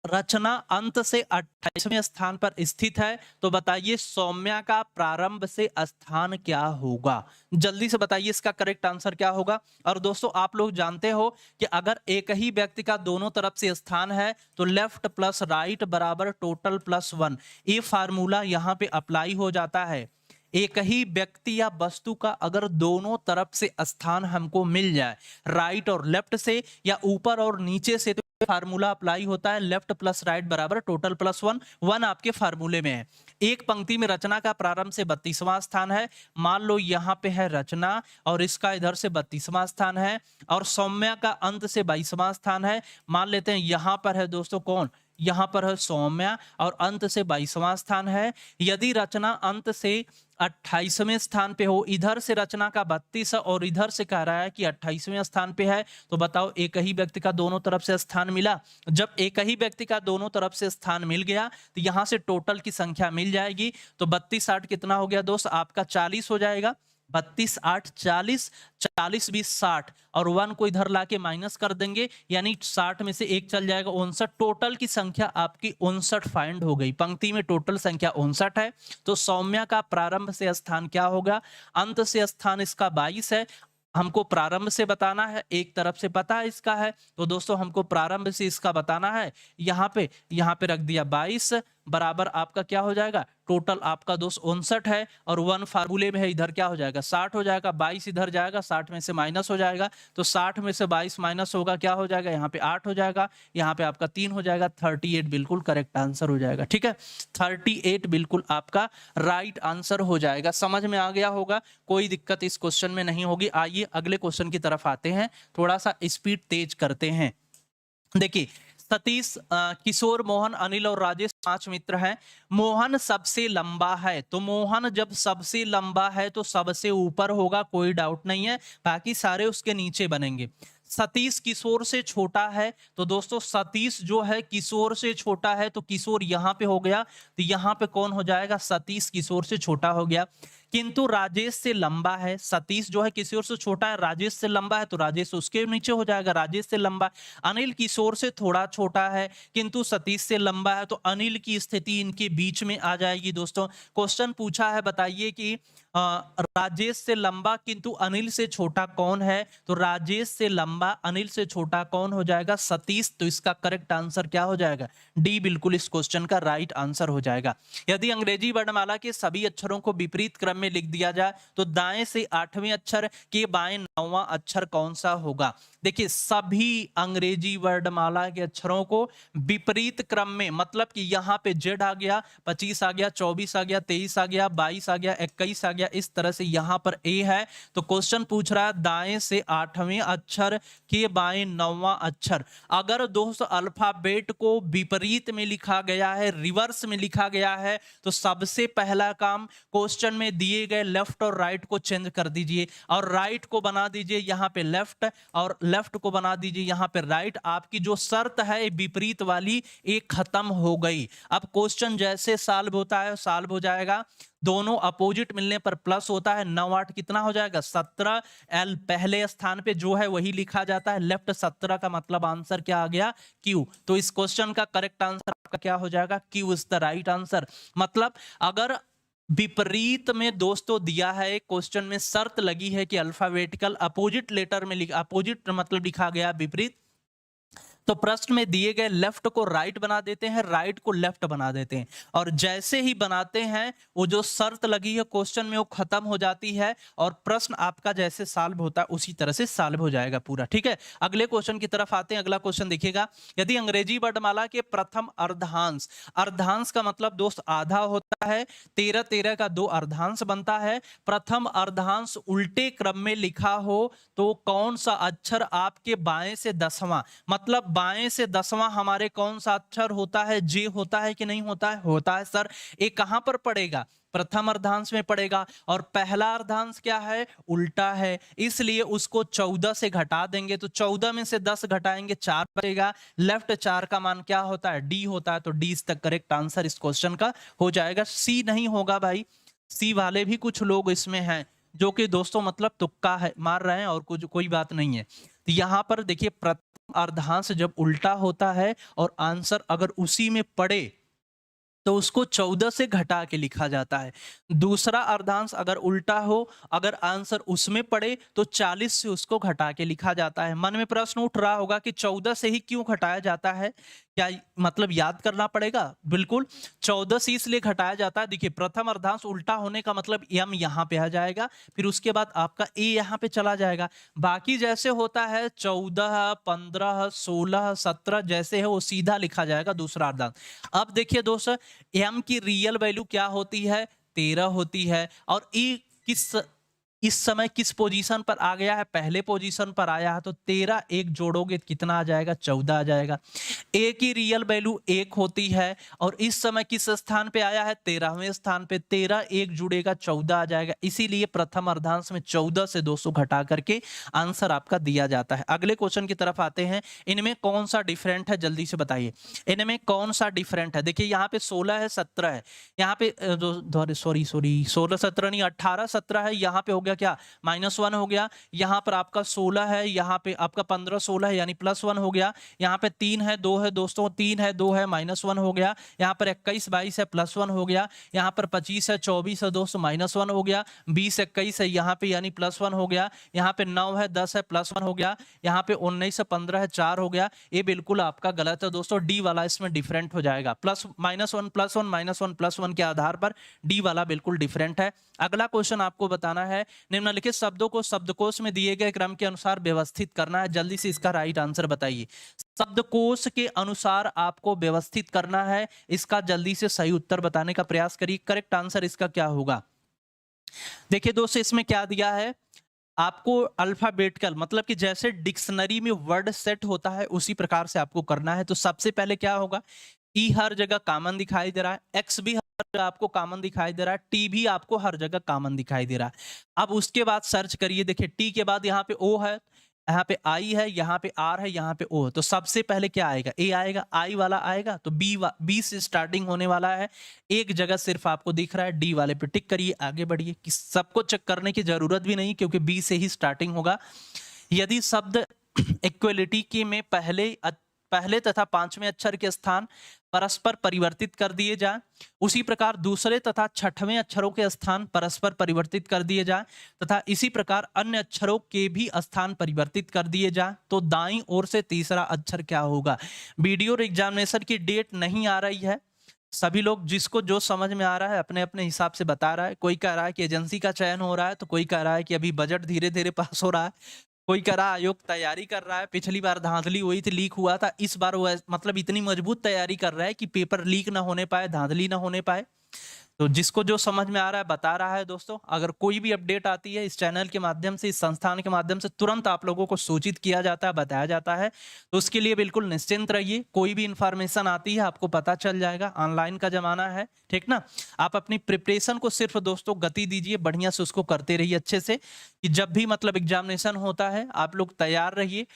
रचना अंत से 28वें स्थान पर स्थित है तो बताइए सौम्या का प्रारंभ से स्थान क्या होगा? जल्दी से बताइए इसका करेक्ट आंसर क्या होगा। और दोस्तों आप लोग जानते हो कि अगर एक ही व्यक्ति का दोनों तरफ से स्थान है तो लेफ्ट प्लस राइट बराबर टोटल प्लस 1, ये फार्मूला यहाँ पे अप्लाई हो जाता है। एक ही व्यक्ति या वस्तु का अगर दोनों तरफ से स्थान हमको मिल जाए, राइट और लेफ्ट से या ऊपर और नीचे से, तो फार्मूला अप्लाई होता है लेफ्ट प्लस राइट बराबर टोटल प्लस 1। 1 आपके फार्मूले में है। एक पंक्ति में रचना का प्रारंभ से 32वां स्थान है, मान लो यहाँ पे है रचना और इसका इधर से 32वां स्थान है, और सौम्या का अंत से 22वां स्थान है। मान लेते हैं यहाँ पर है दोस्तों कौन, यहाँ पर है सौम्या और अंत से 22वां स्थान है। यदि रचना अंत से 28वें स्थान पे हो, इधर से रचना का 32 और इधर से कह रहा है कि 28वें स्थान पे है, तो बताओ एक ही व्यक्ति का दोनों तरफ से स्थान मिला। जब एक ही व्यक्ति का दोनों तरफ से स्थान मिल गया तो यहां से टोटल की संख्या मिल जाएगी। तो 32 8 कितना हो गया दोस्त आपका? 40 हो जाएगा। 32 8 40, 40 20 60 और 1 को इधर लाके माइनस कर देंगे, यानी 60 में से 1 चल जाएगा, 59। टोटल की संख्या आपकी 59 फाइंड हो गई। पंक्ति में टोटल संख्या 59 है। तो सौम्या का प्रारंभ से स्थान क्या होगा? अंत से स्थान इसका 22 है, हमको प्रारंभ से बताना है, एक तरफ से पता है इसका है, तो दोस्तों हमको प्रारंभ से इसका बताना है। यहाँ पे रख दिया 22 बराबर आपका क्या हो जाएगा? टोटल आपका दोस्त 59 है और 1 फार्मूले में है, इधर क्या हो जाएगा? 60 हो जाएगा। 22 इधर जाएगा, 60 में से माइनस हो जाएगा, तो 60 में से 22 माइनस होगा, क्या हो जाएगा? यहाँ पे 8 हो जाएगा, यहाँ पे आपका 3 हो जाएगा, 38 बिल्कुल करेक्ट आंसर हो जाएगा। ठीक है, 38 बिल्कुल आपका राइट आंसर हो जाएगा। समझ में आ गया होगा, कोई दिक्कत इस क्वेश्चन में नहीं होगी। आइए अगले क्वेश्चन की तरफ आते हैं, थोड़ा सा स्पीड तेज करते हैं। देखिए सतीश, किशोर, मोहन, अनिल और राजेश 5 मित्र हैं। मोहन सबसे लंबा है, तो मोहन जब सबसे लंबा है तो सबसे ऊपर होगा, कोई डाउट नहीं है, बाकी सारे उसके नीचे बनेंगे। सतीश किशोर से छोटा है, तो दोस्तों सतीश जो है किशोर से छोटा है, तो किशोर यहाँ पे हो गया, तो यहाँ पे कौन हो जाएगा? सतीश किशोर से छोटा हो गया। किंतु राजेश से लंबा है, सतीश जो है किशोर से छोटा है, राजेश से लंबा है, तो राजेश उसके नीचे हो जाएगा, राजेश से लंबा। अनिल किशोर से थोड़ा छोटा है किंतु सतीश से लंबा है, तो अनिल की स्थिति इनके बीच में आ जाएगी। दोस्तों क्वेश्चन पूछा है, बताइए कि राजेश से लंबा किंतु अनिल से छोटा कौन है? तो राजेश से लंबा अनिल से छोटा कौन हो जाएगा? सतीश। तो इसका करेक्ट आंसर क्या हो जाएगा? डी बिल्कुल इस क्वेश्चन का राइट आंसर हो जाएगा। यदि अंग्रेजी वर्णमाला के सभी अक्षरों को विपरीत क्रम में लिख दिया जाए तो दाएं से 8वें अक्षर के बाएं 9वां अक्षर कौन सा होगा? देखिए सभी अंग्रेजी वर्णमाला के अक्षरों को विपरीत क्रम में, मतलब कि यहाँ पे जेड आ गया, 25 आ गया, 24 आ गया, 23 आ गया, 22 आ गया, 21 आ गया, इस तरह से यहाँ पर ए है। तो क्वेश्चन पूछ रहा है दाएं से 8वें अक्षर के बाएं 9वां अक्षर। अगर दोस्तों अल्फाबेट को विपरीत में लिखा गया है, रिवर्स में लिखा गया है, तो सबसे पहला काम क्वेश्चन में दिए गए लेफ्ट और राइट को चेंज कर दीजिए और राइट को बना दीजिए यहाँ पे लेफ्ट और लेफ्ट को बना दीजिए यहाँ पे राइट। आपकी जो शर्त है विपरीत वाली एक खत्म हो गई। अब क्वेश्चन जैसे सॉल्व होता है सॉल्व हो जाएगा। दोनों अपोजिट मिलने पर प्लस होता है। 9 8 कितना हो जाएगा 17। एल पहले स्थान पे जो है वही लिखा जाता है। लेफ्ट 17 का मतलब आंसर क्या आ गया क्यू। तो इस क्वेश्चन का करेक्ट आंसर आपका क्या हो जाएगा Q is the right answer. मतलब अगर विपरीत में दोस्तों दिया है क्वेश्चन में शर्त लगी है कि अल्फाबेटिकल अपोजिट लेटर में अपोजिट मतलब लिखा गया विपरीत, तो प्रश्न में दिए गए लेफ्ट को राइट बना देते हैं, राइट को लेफ्ट बना देते हैं और जैसे ही बनाते हैं वो जो शर्त लगी है क्वेश्चन में वो खत्म हो जाती है और प्रश्न आपका जैसे सॉल्व होता है उसी तरह से सॉल्व हो जाएगा पूरा। ठीक है, अगले क्वेश्चन की तरफ आते हैं। अगला क्वेश्चन देखिएगा, यदि अंग्रेजी वर्णमाला के प्रथम अर्धांश, अर्धांश का मतलब दोस्त आधा होता है, 13 13 का 2 अर्धांश बनता है, प्रथम अर्धांश उल्टे क्रम में लिखा हो तो कौन सा अक्षर आपके बाएं से 10वां, मतलब बाएं से 10वां हमारे कौन सा अक्षर होता है, जे होता है कि नहीं होता है, होता है सर। ये कहां पर पड़ेगा, प्रथम अर्धांश में पड़ेगा और पहला अर्धांश क्या है उल्टा है, इसलिए उसको 14 से घटा देंगे तो 14 में से 10 घटाएंगे 4 बचेगा। लेफ्ट 4 का मान क्या होता है डी होता है, तो D is the correct answer इस क्वेश्चन का हो जाएगा। सी नहीं होगा भाई, सी वाले भी कुछ लोग इसमें हैं जो कि दोस्तों मतलब तुक्का है मार रहे हैं और कुछ कोई बात नहीं है। तो यहां पर देखिए प्रथम अर्धांश जब उल्टा होता है और आंसर अगर उसी में पड़े तो उसको 14 से घटा के लिखा जाता है। दूसरा अर्धांश अगर उल्टा हो, अगर आंसर उसमें पड़े तो 40 से उसको घटा के लिखा जाता है। मन में प्रश्न उठ रहा होगा कि 14 से ही क्यों घटाया जाता है, क्या मतलब याद करना पड़ेगा? बिल्कुल 14 से इसलिए घटाया जाता है, देखिए प्रथम अर्धांश उल्टा होने का मतलब एम यहाँ पे आ जाएगा, फिर उसके बाद आपका ए यहाँ पे चला जाएगा। बाकी जैसे होता है 14 15 16 17 जैसे है वो सीधा लिखा जाएगा दूसरा अर्धांश। अब देखिए दोस्त एम की रियल वैल्यू क्या होती है 13 होती है और ई किस इस समय किस पोजीशन पर आ गया है, पहले पोजीशन पर आया है, तो 13 एक जोड़ोगे कितना आ जाएगा 14 आ जाएगा। ए की रियल वैल्यू 1 होती है और इस समय किस स्थान पे आया है 13वें स्थान पे, 13 एक जुड़ेगा 14 आ जाएगा। इसीलिए प्रथम अर्धांश में 14 से 200 घटा करके आंसर आपका दिया जाता है। अगले क्वेश्चन की तरफ आते हैं, इनमें कौन सा डिफरेंट है जल्दी से बताइए, इनमें कौन सा डिफरेंट है। देखिए यहाँ पे 16 है 17 है, यहाँ पे सॉरी 16 17 नहीं 18 17 है, यहाँ पे हो गया क्या -1 हो गया। यहाँ पर आपका 16 है, यहाँ पे आपका 15 16 है यानी +1 हो गया। यहाँ पे 3 है 2 है दोस्तों, 3 है 2 है -1 हो गया। यहाँ पर 21 22 है +1 हो गया। यहाँ पर 25 है 24 है दोस्तों -1 हो गया। 20 21 है यहाँ पे यानी +1 हो गया। यहाँ पे 9 है 10 है +1 हो गया। यहाँ पे 19 है 15 है 4 हो गया। ये बिल्कुल आपका गलत है दोस्तों, डी वाला इसमें डिफरेंट हो जाएगा। +1 +1 +1 +1 के आधार पर डी वाला बिल्कुल डिफरेंट है। अगला क्वेश्चन आपको बताना है, निम्नलिखित शब्दों को शब्दकोश में दिए गए क्रम के अनुसार व्यवस्थित करना है। जल्दी से इसका राइट आंसर बताइए। शब्दकोश के अनुसार आपको व्यवस्थित करना है, इसका जल्दी से सही उत्तर बताने का प्रयास करिए। करेक्ट आंसर इसका क्या होगा, देखिए दोस्तों इसमें क्या दिया है आपको अल्फाबेटिकल, मतलब कि जैसे डिक्शनरी में वर्ड सेट होता है उसी प्रकार से आपको करना है। तो सबसे पहले क्या होगा, ई हर जगह कॉमन दिखाई दे रहा है, एक्स भी हर जगह आपको कॉमन दिखाई दे रहा है, टी भी आपको हर जगह कॉमन दिखाई दे रहा है। अब उसके बाद सर्च करिए, देखिए टी के बाद यहाँ पे ओ है, यहाँ पे आई है, यहाँ पे आर है, यहाँ पे ओ है। तो सबसे पहले क्या आएगा, ए आएगा, आई वाला आएगा, तो बी से स्टार्टिंग होने वाला है। एक जगह सिर्फ आपको दिख रहा है, डी वाले पे टिक करिए, आगे बढ़िए। कि सबको चेक करने की जरूरत भी नहीं क्योंकि बी से ही स्टार्टिंग होगा। यदि शब्द इक्वलिटी के में पहले तथा पांचवें अक्षर के स्थान परस्पर परिवर्तित कर दिए जाए, उसी प्रकार दूसरे तथा छठवें अक्षरों के स्थान परस्पर परिवर्तित कर दिए जाए तथा इसी प्रकार अन्य अक्षरों के भी स्थान परिवर्तित कर दिए जाए, तो दाईं ओर से तीसरा अक्षर क्या होगा। वीडियो एग्जामिनेशन की डेट नहीं आ रही है, सभी लोग जिसको जो समझ में आ रहा है अपने अपने हिसाब से बता रहा है। कोई कह रहा है कि एजेंसी का चयन हो रहा है, तो कोई कह रहा है कि अभी बजट धीरे धीरे पास हो रहा है, कोई कह रहा आयोग तैयारी कर रहा है, पिछली बार धांधली हुई थी लीक हुआ था, इस बार वो मतलब इतनी मजबूत तैयारी कर रहा है कि पेपर लीक ना होने पाए, धांधली ना होने पाए। तो जिसको जो समझ में आ रहा है बता रहा है दोस्तों। अगर कोई भी अपडेट आती है इस चैनल के माध्यम से, इस संस्थान के माध्यम से, तुरंत आप लोगों को सूचित किया जाता है, बताया जाता है। तो उसके लिए बिल्कुल निश्चिंत रहिए। कोई भी इंफॉर्मेशन आती है आपको पता चल जाएगा। ऑनलाइन का जमाना है, ठीक ना। आप अपनी प्रिपरेशन को सिर्फ दोस्तों गति दीजिए, बढ़िया से उसको करते रहिए अच्छे से, कि जब भी मतलब एग्जामिनेशन होता है आप लोग तैयार रहिए।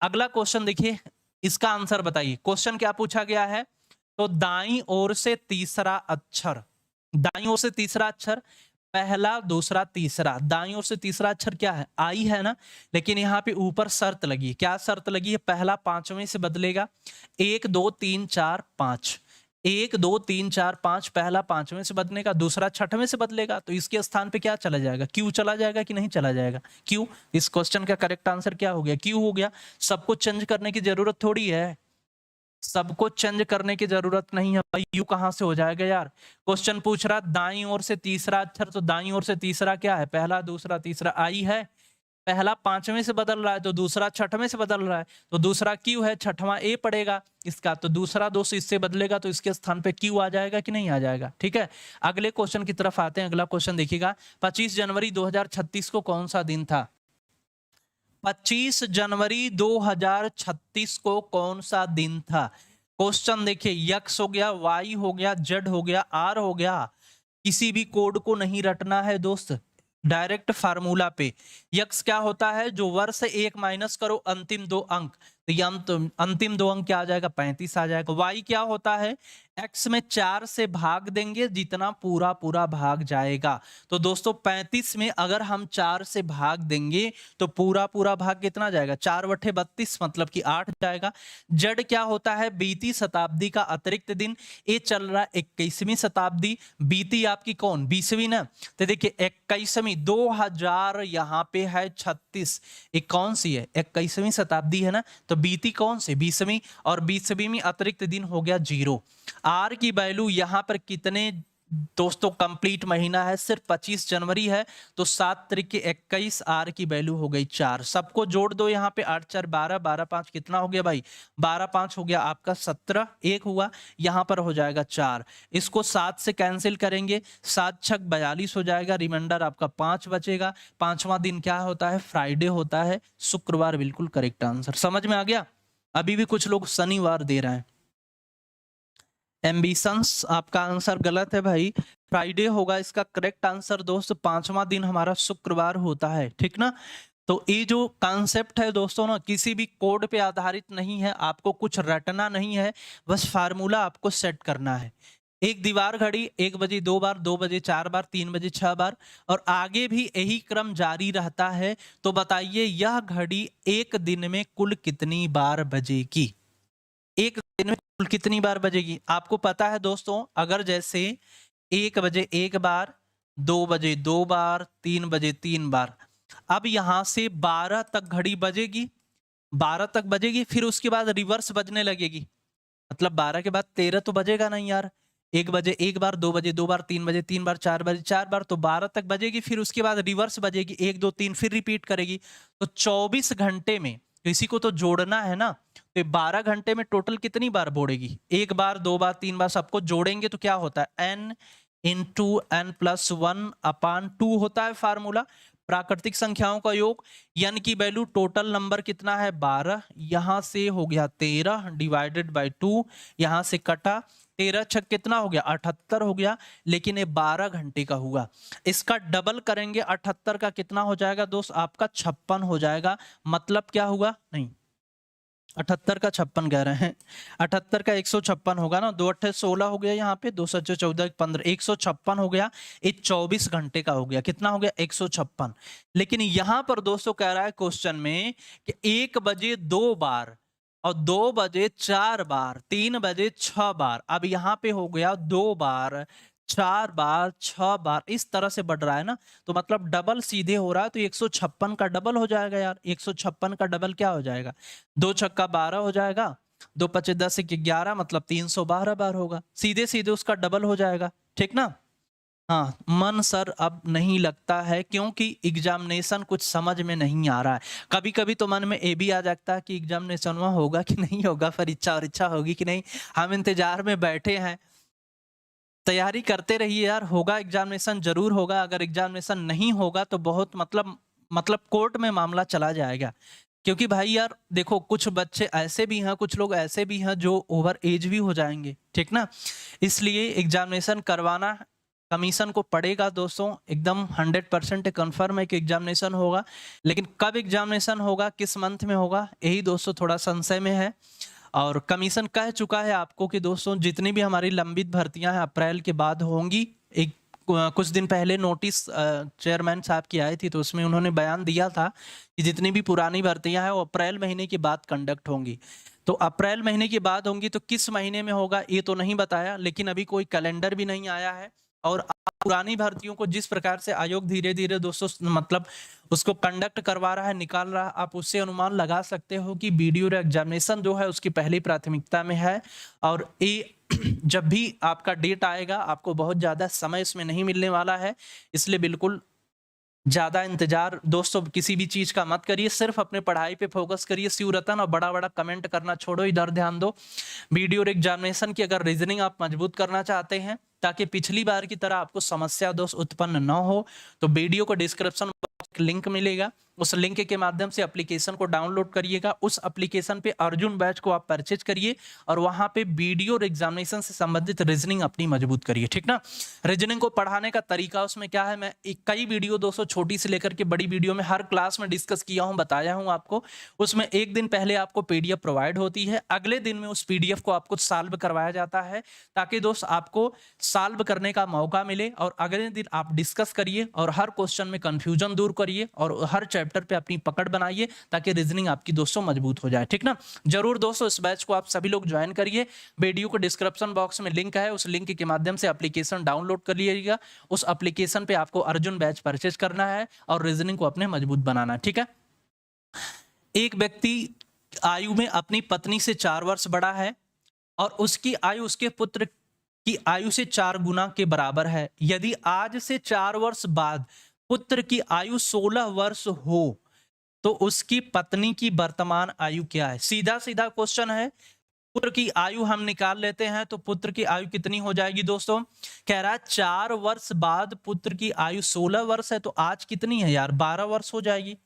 अगला क्वेश्चन देखिए, इसका आंसर बताइए। क्वेश्चन क्या पूछा गया है? तो दाईं ओर से तीसरा अक्षर, दाईं ओर से तीसरा अक्षर, पहला दूसरा तीसरा, दाईं ओर से तीसरा अक्षर क्या है? आई है ना। लेकिन यहाँ पे ऊपर शर्त लगी है। क्या शर्त लगी है? पहला पांचवें से बदलेगा। 1 2 3 4 5, 1 2 3 4 5, पहला पांचवें से बदलेगा, दूसरा छठवें से बदलेगा। तो इसके स्थान पे क्या चला जाएगा? क्यू चला जाएगा कि नहीं चला जाएगा? क्यू। इस क्वेश्चन का करेक्ट आंसर क्या हो गया? क्यू हो गया। सबको चेंज करने की जरूरत थोड़ी है, सबको चेंज करने की जरूरत नहीं है भाई। यू कहां से हो जाएगा यार? क्वेश्चन पूछ रहा दाईं ओर से तीसरा अक्षर, तो दाईं ओर से तीसरा क्या है? पहला दूसरा तीसरा आई है। पहला पांचवें से बदल रहा है तो दूसरा छठवें से बदल रहा है, तो दूसरा क्यू है, छठवां ए पड़ेगा इसका। तो दूसरा दो से इससे बदलेगा तो इसके स्थान पे क्यू आ जाएगा कि नहीं आ जाएगा? ठीक है। अगले क्वेश्चन की तरफ आते हैं। अगला क्वेश्चन देखिएगा, 25 जनवरी 2036 को कौन सा दिन था? 25 जनवरी 2036 को कौन सा दिन था? क्वेश्चन देखिए, यक्स हो गया, वाई हो गया, जेड हो गया, आर हो गया। किसी भी कोड को नहीं रटना है दोस्त, डायरेक्ट फार्मूला पे। यक्स क्या होता है? जो वर्ष से 1 माइनस करो अंतिम दो अंक, तो ये अंतिम दो अंक क्या आ जाएगा? 35 आ जाएगा। वाई क्या होता है? एक्स में 4 से भाग देंगे, जितना पूरा पूरा भाग जाएगा। तो दोस्तों 35 में अगर हम 4 से भाग देंगे तो पूरा पूरा भाग कितना जाएगा? 4 बटे 32 मतलब कि 8 जाएगा। जेड क्या होता है? बीती शताब्दी का अतिरिक्त दिन। ये चल रहा 21वीं शताब्दी, बीती आपकी कौन? 20वीं ना। तो देखिए 21वीं, 2000 यहाँ पे है 36, एक कौन सी है? 21वीं शताब्दी है ना। तो बीती कौन से? 20वीं, और 20वीं में अतिरिक्त दिन हो गया 0। आर की वैल्यू यहाँ पर कितने दोस्तों? कंप्लीट महीना है, सिर्फ 25 जनवरी है, तो 7 तरीके 21, आर की वैल्यू हो गई 4। सबको जोड़ दो यहाँ पे, 8 4 12, 12 5 कितना हो गया भाई? 12 5 हो गया आपका 17, एक हुआ, यहाँ पर हो जाएगा 4। इसको 7 से कैंसिल करेंगे, 7 छक 42 हो जाएगा, रिमाइंडर आपका 5 बचेगा। पांचवा दिन क्या होता है? फ्राइडे होता है, शुक्रवार। बिल्कुल करेक्ट आंसर। समझ में आ गया? अभी भी कुछ लोग शनिवार दे रहे हैं। एम्बिशंस आपका आंसर गलत है भाई, फ्राइडे होगा इसका करेक्ट आंसर दोस्त। पांचवा दिन हमारा शुक्रवार होता है, ठीक ना। तो ये जो कॉन्सेप्ट है दोस्तों ना, किसी भी कोड पे आधारित नहीं है, आपको कुछ रटना नहीं है, बस फार्मूला आपको सेट करना है। एक दीवार घड़ी 1 बजे 2 बार, 2 बजे 4 बार, 3 बजे 6 बार, और आगे भी यही क्रम जारी रहता है। तो बताइए यह घड़ी एक दिन में कुल कितनी बार बजेगी? एक दिन में कुल कितनी बार बजेगी? आपको पता है दोस्तों, अगर जैसे 1 बजे 1 बार, 2 बजे 2 बार, 3 बजे 3 बार, अब यहां से 12 तक घड़ी बजेगी, 12 तक बजेगी, फिर उसके बाद रिवर्स बजने लगेगी। मतलब 12 के बाद 13 तो बजेगा नहीं यार। 1 बजे 1 बार, 2 बजे 2 बार, 3 बजे 3 बार, 4 बजे 4 बार, तो 12 तक बजेगी, फिर उसके बाद रिवर्स बजेगी, 1 2 3, फिर रिपीट करेगी। तो 24 घंटे में, तो इसी को तो जोड़ना है ना। तो 12 घंटे में टोटल कितनी बार बोड़ेगी? 1 बार, 2 बार, 3 बार, सबको जोड़ेंगे तो क्या होता है? n इंटू n प्लस 1 अपान 2 होता है फार्मूला। प्राकृतिक संख्याओं का योग, n की वैल्यू, टोटल नंबर कितना है? 12, यहां से हो गया 13 डिवाइडेड बाय 2, यहां से कटा, 13 छक कितना हो गया? 78 हो गया। लेकिन ये 12 घंटे का हुआ, इसका डबल करेंगे, 78 का कितना हो जाएगा दोस्त? आपका 56 हो जाएगा। मतलब क्या हुआ? नहीं, 78 का 56 कह रहे हैं, 78 का 156 होगा ना। 2 8 16 हो गया, यहाँ पे 2 7 14 15, 156 हो गया। ये 24 घंटे का हो गया। कितना हो गया? 156। लेकिन यहां पर दोस्तों कह रहा है क्वेश्चन में कि 1 बजे 2 बार, और 2 बजे 4 बार, 3 बजे 6 बार। अब यहाँ पे हो गया 2 बार, 4 बार, 6 बार, इस तरह से बढ़ रहा है ना। तो मतलब डबल सीधे हो रहा है, तो 156 का डबल हो जाएगा यार। 156 का डबल क्या हो जाएगा? 2 छक्का 12 हो जाएगा, 2 पचे 10 11, मतलब 312 बार होगा। सीधे सीधे उसका डबल हो जाएगा, ठीक ना। हाँ, मन सर अब नहीं लगता है, क्योंकि एग्जामिनेशन कुछ समझ में नहीं आ रहा है। कभी कभी तो मन में ये भी आ जाता है कि एग्जामिनेशन वहाँ होगा कि नहीं होगा, परीक्षा और इच्छा होगी कि नहीं। हम इंतजार में बैठे हैं। तैयारी करते रहिए यार, होगा एग्जामिनेशन, जरूर होगा। अगर एग्जामिनेशन नहीं होगा तो बहुत मतलब कोर्ट में मामला चला जाएगा। क्योंकि भाई यार देखो, कुछ बच्चे ऐसे भी हैं, कुछ लोग ऐसे भी हैं जो ओवर एज भी हो जाएंगे, ठीक ना। इसलिए एग्जामिनेशन करवाना कमीशन को पड़ेगा दोस्तों, एकदम 100% कन्फर्म है कि एग्जामिनेशन होगा। लेकिन कब एग्जामिनेशन होगा, किस मंथ में होगा, यही दोस्तों थोड़ा संशय में है। और कमीशन कह चुका है आपको कि दोस्तों जितनी भी हमारी लंबित भर्तियां हैं अप्रैल के बाद होंगी। एक कुछ दिन पहले नोटिस चेयरमैन साहब की आई थी, तो उसमें उन्होंने बयान दिया था कि जितनी भी पुरानी भर्तियां हैं वो अप्रैल महीने के बाद कंडक्ट होंगी। तो अप्रैल महीने के बाद होंगी, तो किस महीने में होगा ये तो नहीं बताया, लेकिन अभी कोई कैलेंडर भी नहीं आया है। और पुरानी भर्तियों को जिस प्रकार से आयोग धीरे धीरे दोस्तों मतलब उसको कंडक्ट करवा रहा है, निकाल रहा है, आप उससे अनुमान लगा सकते हो कि वीडियो एग्जामिनेशन जो है उसकी पहली प्राथमिकता में है। और ये जब भी आपका डेट आएगा आपको बहुत ज़्यादा समय इसमें नहीं मिलने वाला है, इसलिए बिल्कुल ज़्यादा इंतजार दोस्तों किसी भी चीज़ का मत करिए, सिर्फ अपने पढ़ाई पे फोकस करिए शिवरतन, और बड़ा बड़ा कमेंट करना छोड़ो, इधर ध्यान दो। वीडियो एग्जामिनेशन की अगर रीजनिंग आप मजबूत करना चाहते हैं ताकि पिछली बार की तरह आपको समस्या दोस्त उत्पन्न न हो, तो वीडियो को डिस्क्रिप्शन लिंक मिलेगा, उस लिंक के माध्यम से एप्लीकेशन को डाउनलोड करिएगा। उस एप्लीकेशन पे अर्जुन बैच को आप परचेज करिए और वहां पे वीडियो और एग्जामिनेशन से संबंधित रीजनिंग अपनी मजबूत करिए, ठीक ना। रीजनिंग को पढ़ाने का तरीका उसमें क्या है, मैं कई वीडियो दोस्तों छोटी से लेकर के बड़ी वीडियो में हर क्लास में डिस्कस किया हूं, बताया हूं आपको। उसमें एक दिन पहले आपको पीडीएफ प्रोवाइड होती है, अगले दिन में उस पीडीएफ को आपको सॉल्व करवाया जाता है, ताकि दोस्त आपको सॉल्व करने का मौका मिले और अगले दिन आप डिस्कस करिए और हर क्वेश्चन में कंफ्यूजन दूर करिए और हर चैप्टर पे अपनी पकड़ बनाइए, ताकि रीजनिंग आपकी दोस्तों मजबूत हो जाए, ठीक ना। जरूर दोस्तों इस बैच को आप सभी लोग ज्वाइन करिए। वीडियो को डिस्क्रिप्शन बॉक्स में लिंक है, उस लिंक के माध्यम से एप्लीकेशन डाउनलोड कर लीजिएगा। उस एप्लीकेशन पे आपको अर्जुन बैच परचेज करना है और रीजनिंग को अपने मजबूत बनाना है, ठीक है। एक व्यक्ति आयु में अपनी पत्नी से 4 वर्ष बड़ा है और उसकी आयु उसके पुत्र की आयु से 4 गुना के बराबर है। यदि आज से 4 वर्ष बाद पुत्र की आयु 16 वर्ष हो तो उसकी पत्नी की वर्तमान आयु क्या है। सीधा सीधा क्वेश्चन है, पुत्र की आयु हम निकाल लेते हैं तो पुत्र की आयु कितनी हो जाएगी दोस्तों। कह रहा है 4 वर्ष बाद पुत्र की आयु 16 वर्ष है, तो आज कितनी है यार, 12 वर्ष हो जाएगी।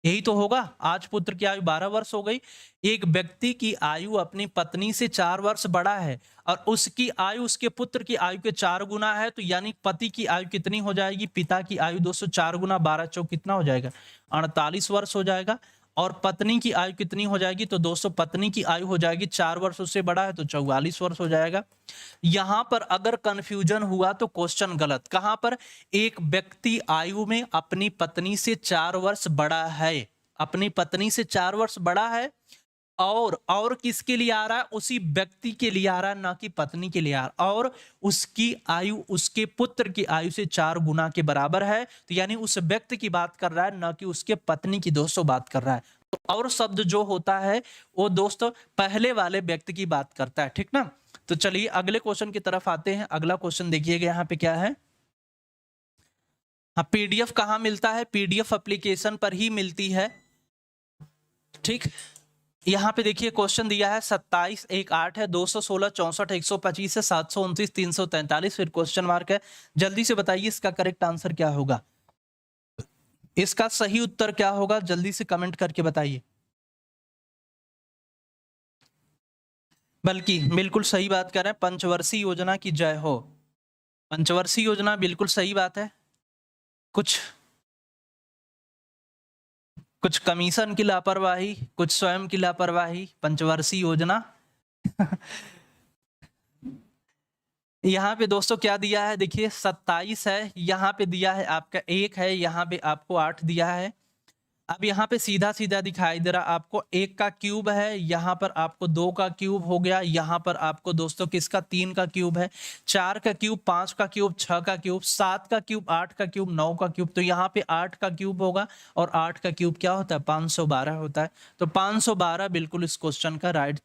यही तो होगा, आज पुत्र की आयु 12 वर्ष हो गई। एक व्यक्ति की आयु अपनी पत्नी से 4 वर्ष बड़ा है और उसकी आयु उसके पुत्र की आयु के 4 गुना है, तो यानी पति की आयु कितनी हो जाएगी, पिता की आयु दोस्तों 4 गुना 12 चौक कितना हो जाएगा, 48 वर्ष हो जाएगा। और पत्नी की आयु कितनी हो जाएगी, तो दोस्तों पत्नी की आयु हो जाएगी 4 वर्ष उससे बड़ा है तो 44 वर्ष हो जाएगा। यहां पर अगर कंफ्यूजन हुआ तो क्वेश्चन गलत। कहां पर, एक व्यक्ति आयु में अपनी पत्नी से 4 वर्ष बड़ा है, अपनी पत्नी से 4 वर्ष बड़ा है, और किसके लिए आ रहा है, उसी व्यक्ति के लिए आ रहा है, ना कि पत्नी के लिए आ रहा है। और उसकी आयु उसके पुत्र की आयु से 4 गुना के बराबर है, तो यानी उस व्यक्ति की बात कर रहा है, ना कि उसके पत्नी की दोस्तों बात कर रहा है। तो और शब्द जो होता है वो दोस्तों पहले वाले व्यक्ति की बात करता है, ठीक ना। तो चलिए अगले क्वेश्चन की तरफ आते हैं। अगला क्वेश्चन देखिएगा यहाँ पे क्या है। हाँ, पीडीएफ कहाँ मिलता है, पीडीएफ एप्लीकेशन पर ही मिलती है, ठीक। यहाँ पे देखिए क्वेश्चन दिया है 27 1 8 है, 216 64 125 है, 729 343, फिर क्वेश्चन मार्क है। जल्दी से बताइए इसका करेक्ट आंसर क्या होगा, इसका सही उत्तर क्या होगा, जल्दी से कमेंट करके बताइए। बल्कि बिल्कुल सही बात कर रहे हैं, पंचवर्षीय योजना की जय हो। पंचवर्षीय योजना बिल्कुल सही बात है। कुछ कमीशन की लापरवाही, कुछ स्वयं की लापरवाही, पंचवर्षीय योजना। यहाँ पे दोस्तों क्या दिया है, देखिए 27 है, यहाँ पे दिया है आपका 1 है, यहाँ पे आपको 8 दिया है। अब यहाँ पे सीधा सीधा दिखाई दे रहा आपको 1 का क्यूब है, यहाँ पर आपको 2 का क्यूब हो गया, यहाँ पर आपको दोस्तों किसका 3 का क्यूब है, 4 का क्यूब, 5 का क्यूब, 6 का क्यूब, 7 का क्यूब, 8 का क्यूब, 9 का क्यूब। तो यहाँ पे 8 का क्यूब होगा और 8 का क्यूब क्या होता है, 512 होता है। तो 512 बिल्कुल इस क्वेश्चन का राइट।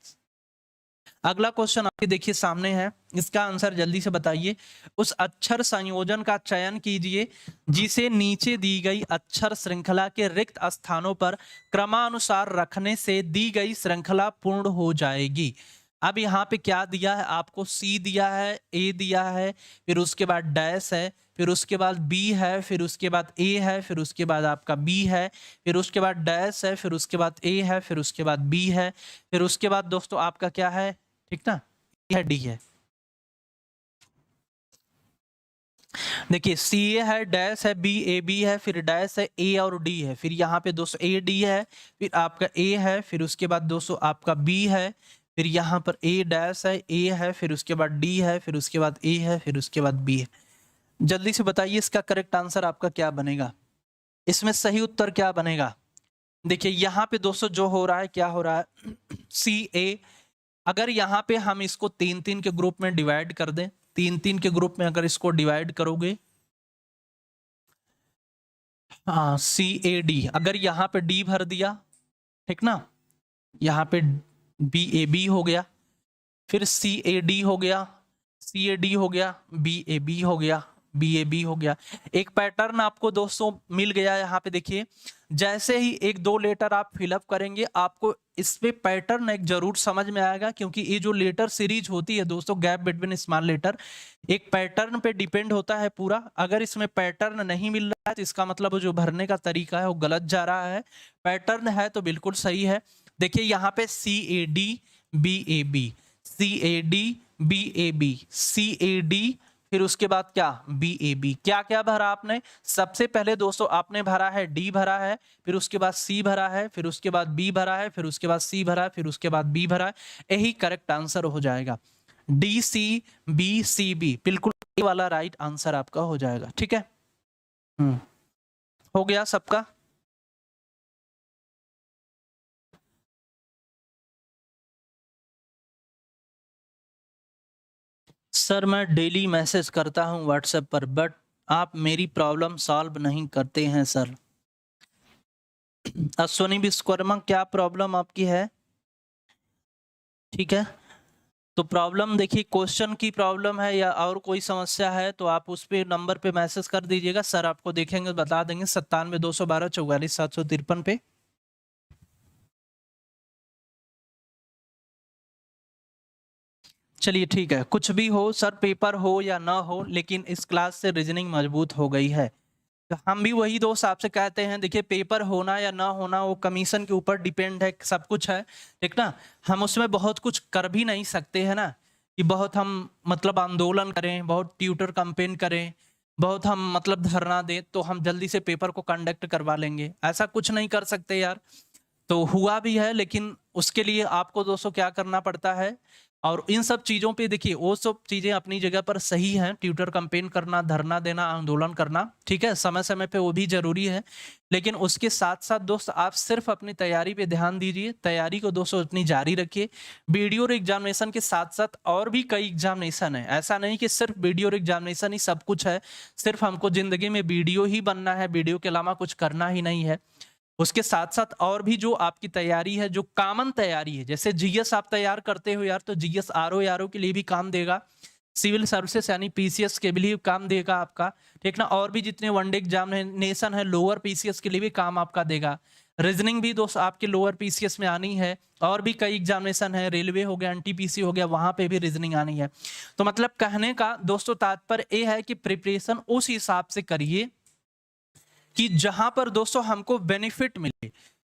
अगला क्वेश्चन आपके देखिए सामने है, इसका आंसर जल्दी से बताइए। उस अक्षर संयोजन का चयन कीजिए जिसे नीचे दी गई अक्षर श्रृंखला के रिक्त स्थानों पर क्रमानुसार रखने से दी गई श्रृंखला पूर्ण हो जाएगी। अब यहाँ पे क्या दिया है आपको, सी दिया है, ए दिया है, फिर उसके बाद डैश है, फिर उसके बाद बी है, फिर उसके बाद ए है, फिर उसके बाद आपका बी है, फिर उसके बाद डैश है, फिर उसके बाद ए है, फिर उसके बाद बी है, फिर उसके बाद दोस्तों आपका क्या है, ठीक ना, है डी है। देखिए सी ए है, डैश है, बी ए बी है, फिर डैश है, ए और डी है, फिर यहाँ पे दोस्तों ए डी है, फिर आपका ए है, फिर उसके बाद दोस्तों आपका बी है, फिर यहाँ पर ए डैश है, ए है, फिर उसके बाद डी है, फिर उसके बाद ए है, फिर उसके बाद बी है। जल्दी से बताइए इसका करेक्ट आंसर आपका क्या बनेगा, इसमें सही उत्तर क्या बनेगा। देखिए यहाँ पे दोस्तों जो हो रहा है, क्या हो रहा है, सी ए, अगर यहाँ पे हम इसको 3-3 के ग्रुप में डिवाइड कर दें, 3-3 के ग्रुप में अगर इसको डिवाइड करोगे, हाँ सी ए डी, अगर यहाँ पे डी भर दिया, ठीक ना, यहाँ पे बी ए बी हो गया, फिर सी ए डी हो गया, सी ए डी हो गया, बी ए बी हो गया, बी ए बी हो गया। एक पैटर्न आपको दोस्तों मिल गया यहाँ पे। देखिए जैसे ही एक दो लेटर आप फिलअप करेंगे, आपको इस पे पैटर्न एक जरूर समझ में आएगा, क्योंकि ये जो लेटर सीरीज होती है दोस्तों, गैप बिटवीन स्मॉल लेटर, एक पैटर्न पे डिपेंड होता है पूरा। अगर इसमें पैटर्न नहीं मिल रहा है तो इसका मतलब वो जो भरने का तरीका है वो गलत जा रहा है, पैटर्न है तो बिल्कुल सही है। देखिए यहाँ पे C A D B A B, C A D B A B, C A D, फिर उसके बाद क्या, बी ए बी। क्या क्या भरा आपने, सबसे पहले दोस्तों आपने भरा है डी भरा है, फिर उसके बाद सी भरा है, फिर उसके बाद बी भरा है, फिर उसके बाद सी भरा है, फिर उसके बाद बी भरा है। यही करेक्ट आंसर हो जाएगा, D C B C B, बिल्कुल ए वाला राइट आंसर आपका हो जाएगा। ठीक है, हो गया सबका। सर मैं डेली मैसेज करता हूं व्हाट्सएप पर, बट आप मेरी प्रॉब्लम सॉल्व नहीं करते हैं सर। अश्वनी विश्वकर्मा, क्या प्रॉब्लम आपकी है? ठीक है, तो प्रॉब्लम देखिए, क्वेश्चन की प्रॉब्लम है या और कोई समस्या है तो आप उस पे नंबर पे मैसेज कर दीजिएगा, सर आपको देखेंगे बता देंगे। 97-212-44-753 पे। चलिए ठीक है, कुछ भी हो सर, पेपर हो या ना हो, लेकिन इस क्लास से रीजनिंग मजबूत हो गई है। तो हम भी वही दोस्त आपसे कहते हैं, देखिए पेपर होना या ना होना वो कमीशन के ऊपर डिपेंड है, सब कुछ है, ठीक ना। हम उसमें बहुत कुछ कर भी नहीं सकते हैं ना, कि बहुत हम मतलब आंदोलन करें, बहुत ट्यूटर कंपेन करें, बहुत हम मतलब धरना दें तो हम जल्दी से पेपर को कंडक्ट करवा लेंगे, ऐसा कुछ नहीं कर सकते यार। तो हुआ भी है, लेकिन उसके लिए आपको दोस्तों क्या करना पड़ता है, और इन सब चीज़ों पे देखिए वो सब चीज़ें अपनी जगह पर सही हैं, ट्यूटर कंपेन करना, धरना देना, आंदोलन करना, ठीक है, समय समय पे वो भी जरूरी है। लेकिन उसके साथ साथ दोस्त आप सिर्फ अपनी तैयारी पे ध्यान दीजिए, तैयारी को दोस्तों अपनी जारी रखिए। वीडियो और एग्जामिनेशन के साथ साथ और भी कई एग्जामिनेशन है, ऐसा नहीं कि सिर्फ वीडियो और एग्जामिनेशन ही सब कुछ है, सिर्फ हमको जिंदगी में वीडियो ही बनना है, वीडियो के अलावा कुछ करना ही नहीं है। उसके साथ साथ और भी जो आपकी तैयारी है, जो कॉमन तैयारी है, जैसे जीएस आप तैयार करते हो यार, तो जीएस आरओ के लिए भी काम देगा, सिविल सर्विसेज यानी पीसीएस के लिए भी काम देगा आपका, ठीक ना। और भी जितने वनडे एग्जामिनेशन है लोअर पीसीएस के लिए भी काम आपका देगा। रीजनिंग भी दोस्त आपके लोअर पीसीएस में आनी है, और भी कई एग्जामिनेशन है, रेलवे हो गया, एनटीपीसी हो गया, वहां पे भी रीजनिंग आनी है। तो मतलब कहने का दोस्तों तात्पर्य ये है कि प्रिपरेशन उस हिसाब से करिए कि जहां पर दोस्तों हमको बेनिफिट मिले।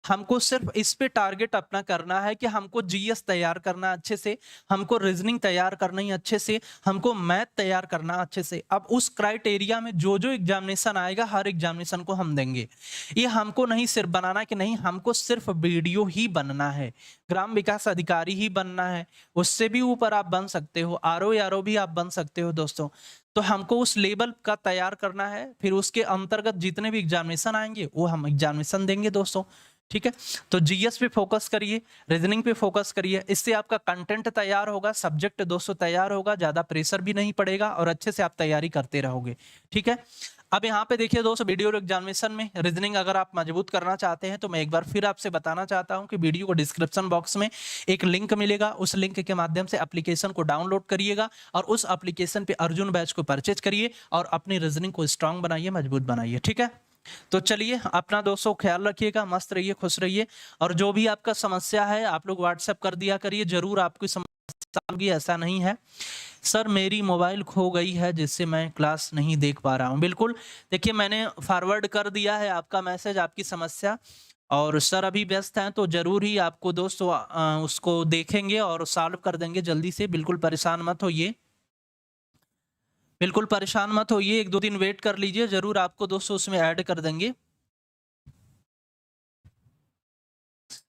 हमको सिर्फ इस पे टारगेट अपना करना है कि हमको जीएस तैयार करना अच्छे से, हमको रीजनिंग तैयार करना ही अच्छे से, हमको मैथ तैयार करना अच्छे से। अब उस क्राइटेरिया में जो जो एग्जामिनेशन आएगा, हर एग्जामिनेशन को हम देंगे। ये हमको नहीं सिर्फ बनाना कि नहीं हमको सिर्फ वीडियो ही बनना है, ग्राम विकास अधिकारी ही बनना है, उससे भी ऊपर आप बन सकते हो, आरओ भी आप बन सकते हो दोस्तों। तो हमको उस लेवल का तैयार करना है, फिर उसके अंतर्गत जितने भी एग्जामिनेशन आएंगे वो हम एग्जामिनेशन देंगे दोस्तों, ठीक है। तो जीएस पे फोकस करिए, रीजनिंग पे फोकस करिए, इससे आपका कंटेंट तैयार होगा, सब्जेक्ट दोस्तों तैयार होगा, ज्यादा प्रेशर भी नहीं पड़ेगा और अच्छे से आप तैयारी करते रहोगे, ठीक है। अब यहाँ पे देखिए दोस्तों, वीडियो एग्जामिनेशन में रीजनिंग अगर आप मजबूत करना चाहते हैं तो मैं एक बार फिर आपसे बताना चाहता हूं कि वीडियो को डिस्क्रिप्शन बॉक्स में एक लिंक मिलेगा, उस लिंक के माध्यम से एप्लीकेशन को डाउनलोड करिएगा और उस एप्लीकेशन पे अर्जुन बैच को परचेज करिए और अपनी रीजनिंग को स्ट्रांग बनाइए, मजबूत बनाइए, ठीक है। तो चलिए अपना दोस्तों ख्याल रखिएगा, मस्त रहिए, खुश रहिए, और जो भी आपका समस्या है आप लोग व्हाट्सएप कर दिया करिए, जरूर आपकी समस्या साल होगी, ऐसा नहीं है। सर मेरी मोबाइल खो गई है जिससे मैं क्लास नहीं देख पा रहा हूँ। बिल्कुल, देखिए मैंने फॉरवर्ड कर दिया है आपका मैसेज, आपकी समस्या, और सर अभी व्यस्त हैं तो ज़रूर ही आपको दोस्तों उसको देखेंगे और सॉल्व कर देंगे जल्दी से। बिल्कुल परेशान मत होइए। बिल्कुल परेशान मत होइए, 1-2 दिन वेट कर लीजिए, ज़रूर आपको दोस्तों उसमें ऐड कर देंगे।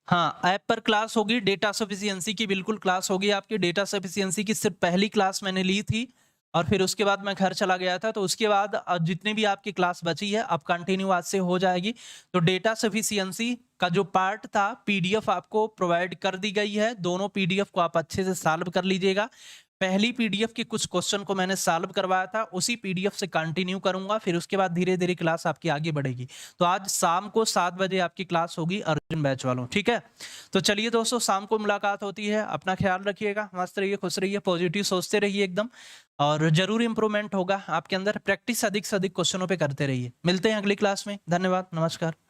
हाँ, ऐप पर क्लास होगी, डेटा सफिशिएंसी की बिल्कुल क्लास होगी आपकी। डेटा सफिशिएंसी की सिर्फ़ पहली क्लास मैंने ली थी और फिर उसके बाद मैं घर चला गया था, तो उसके बाद जितनी भी आपकी क्लास बची है, अब कंटिन्यू आज से हो जाएगी। तो डेटा सफिशिएंसी का जो पार्ट था, पीडीएफ आपको प्रोवाइड कर दी गई है। दोनों पीडीएफ को आप अच्छे से सॉल्व कर लीजिएगा। पहली पीडीएफ के कुछ क्वेश्चन को मैंने सॉल्व करवाया था, उसी पीडीएफ से कंटिन्यू करूँगा, फिर उसके बाद धीरे-धीरे क्लास आपकी आगे बढ़ेगी। तो आज शाम को 7 बजे आपकी क्लास होगी अर्जुन बैच वालों, ठीक है? तो चलिए दोस्तों, शाम को मुलाकात होती है। अपना ख्याल रखिएगा, मस्त रहिए, खुश रहिए, पॉजिटिव सोचते रहिए एकदम, और ज़रूर इम्प्रूवमेंट होगा आपके अंदर। प्रैक्टिस अधिक से अधिक क्वेश्चनों पे करते रहिए। मिलते हैं अगली क्लास में। धन्यवाद, नमस्कार।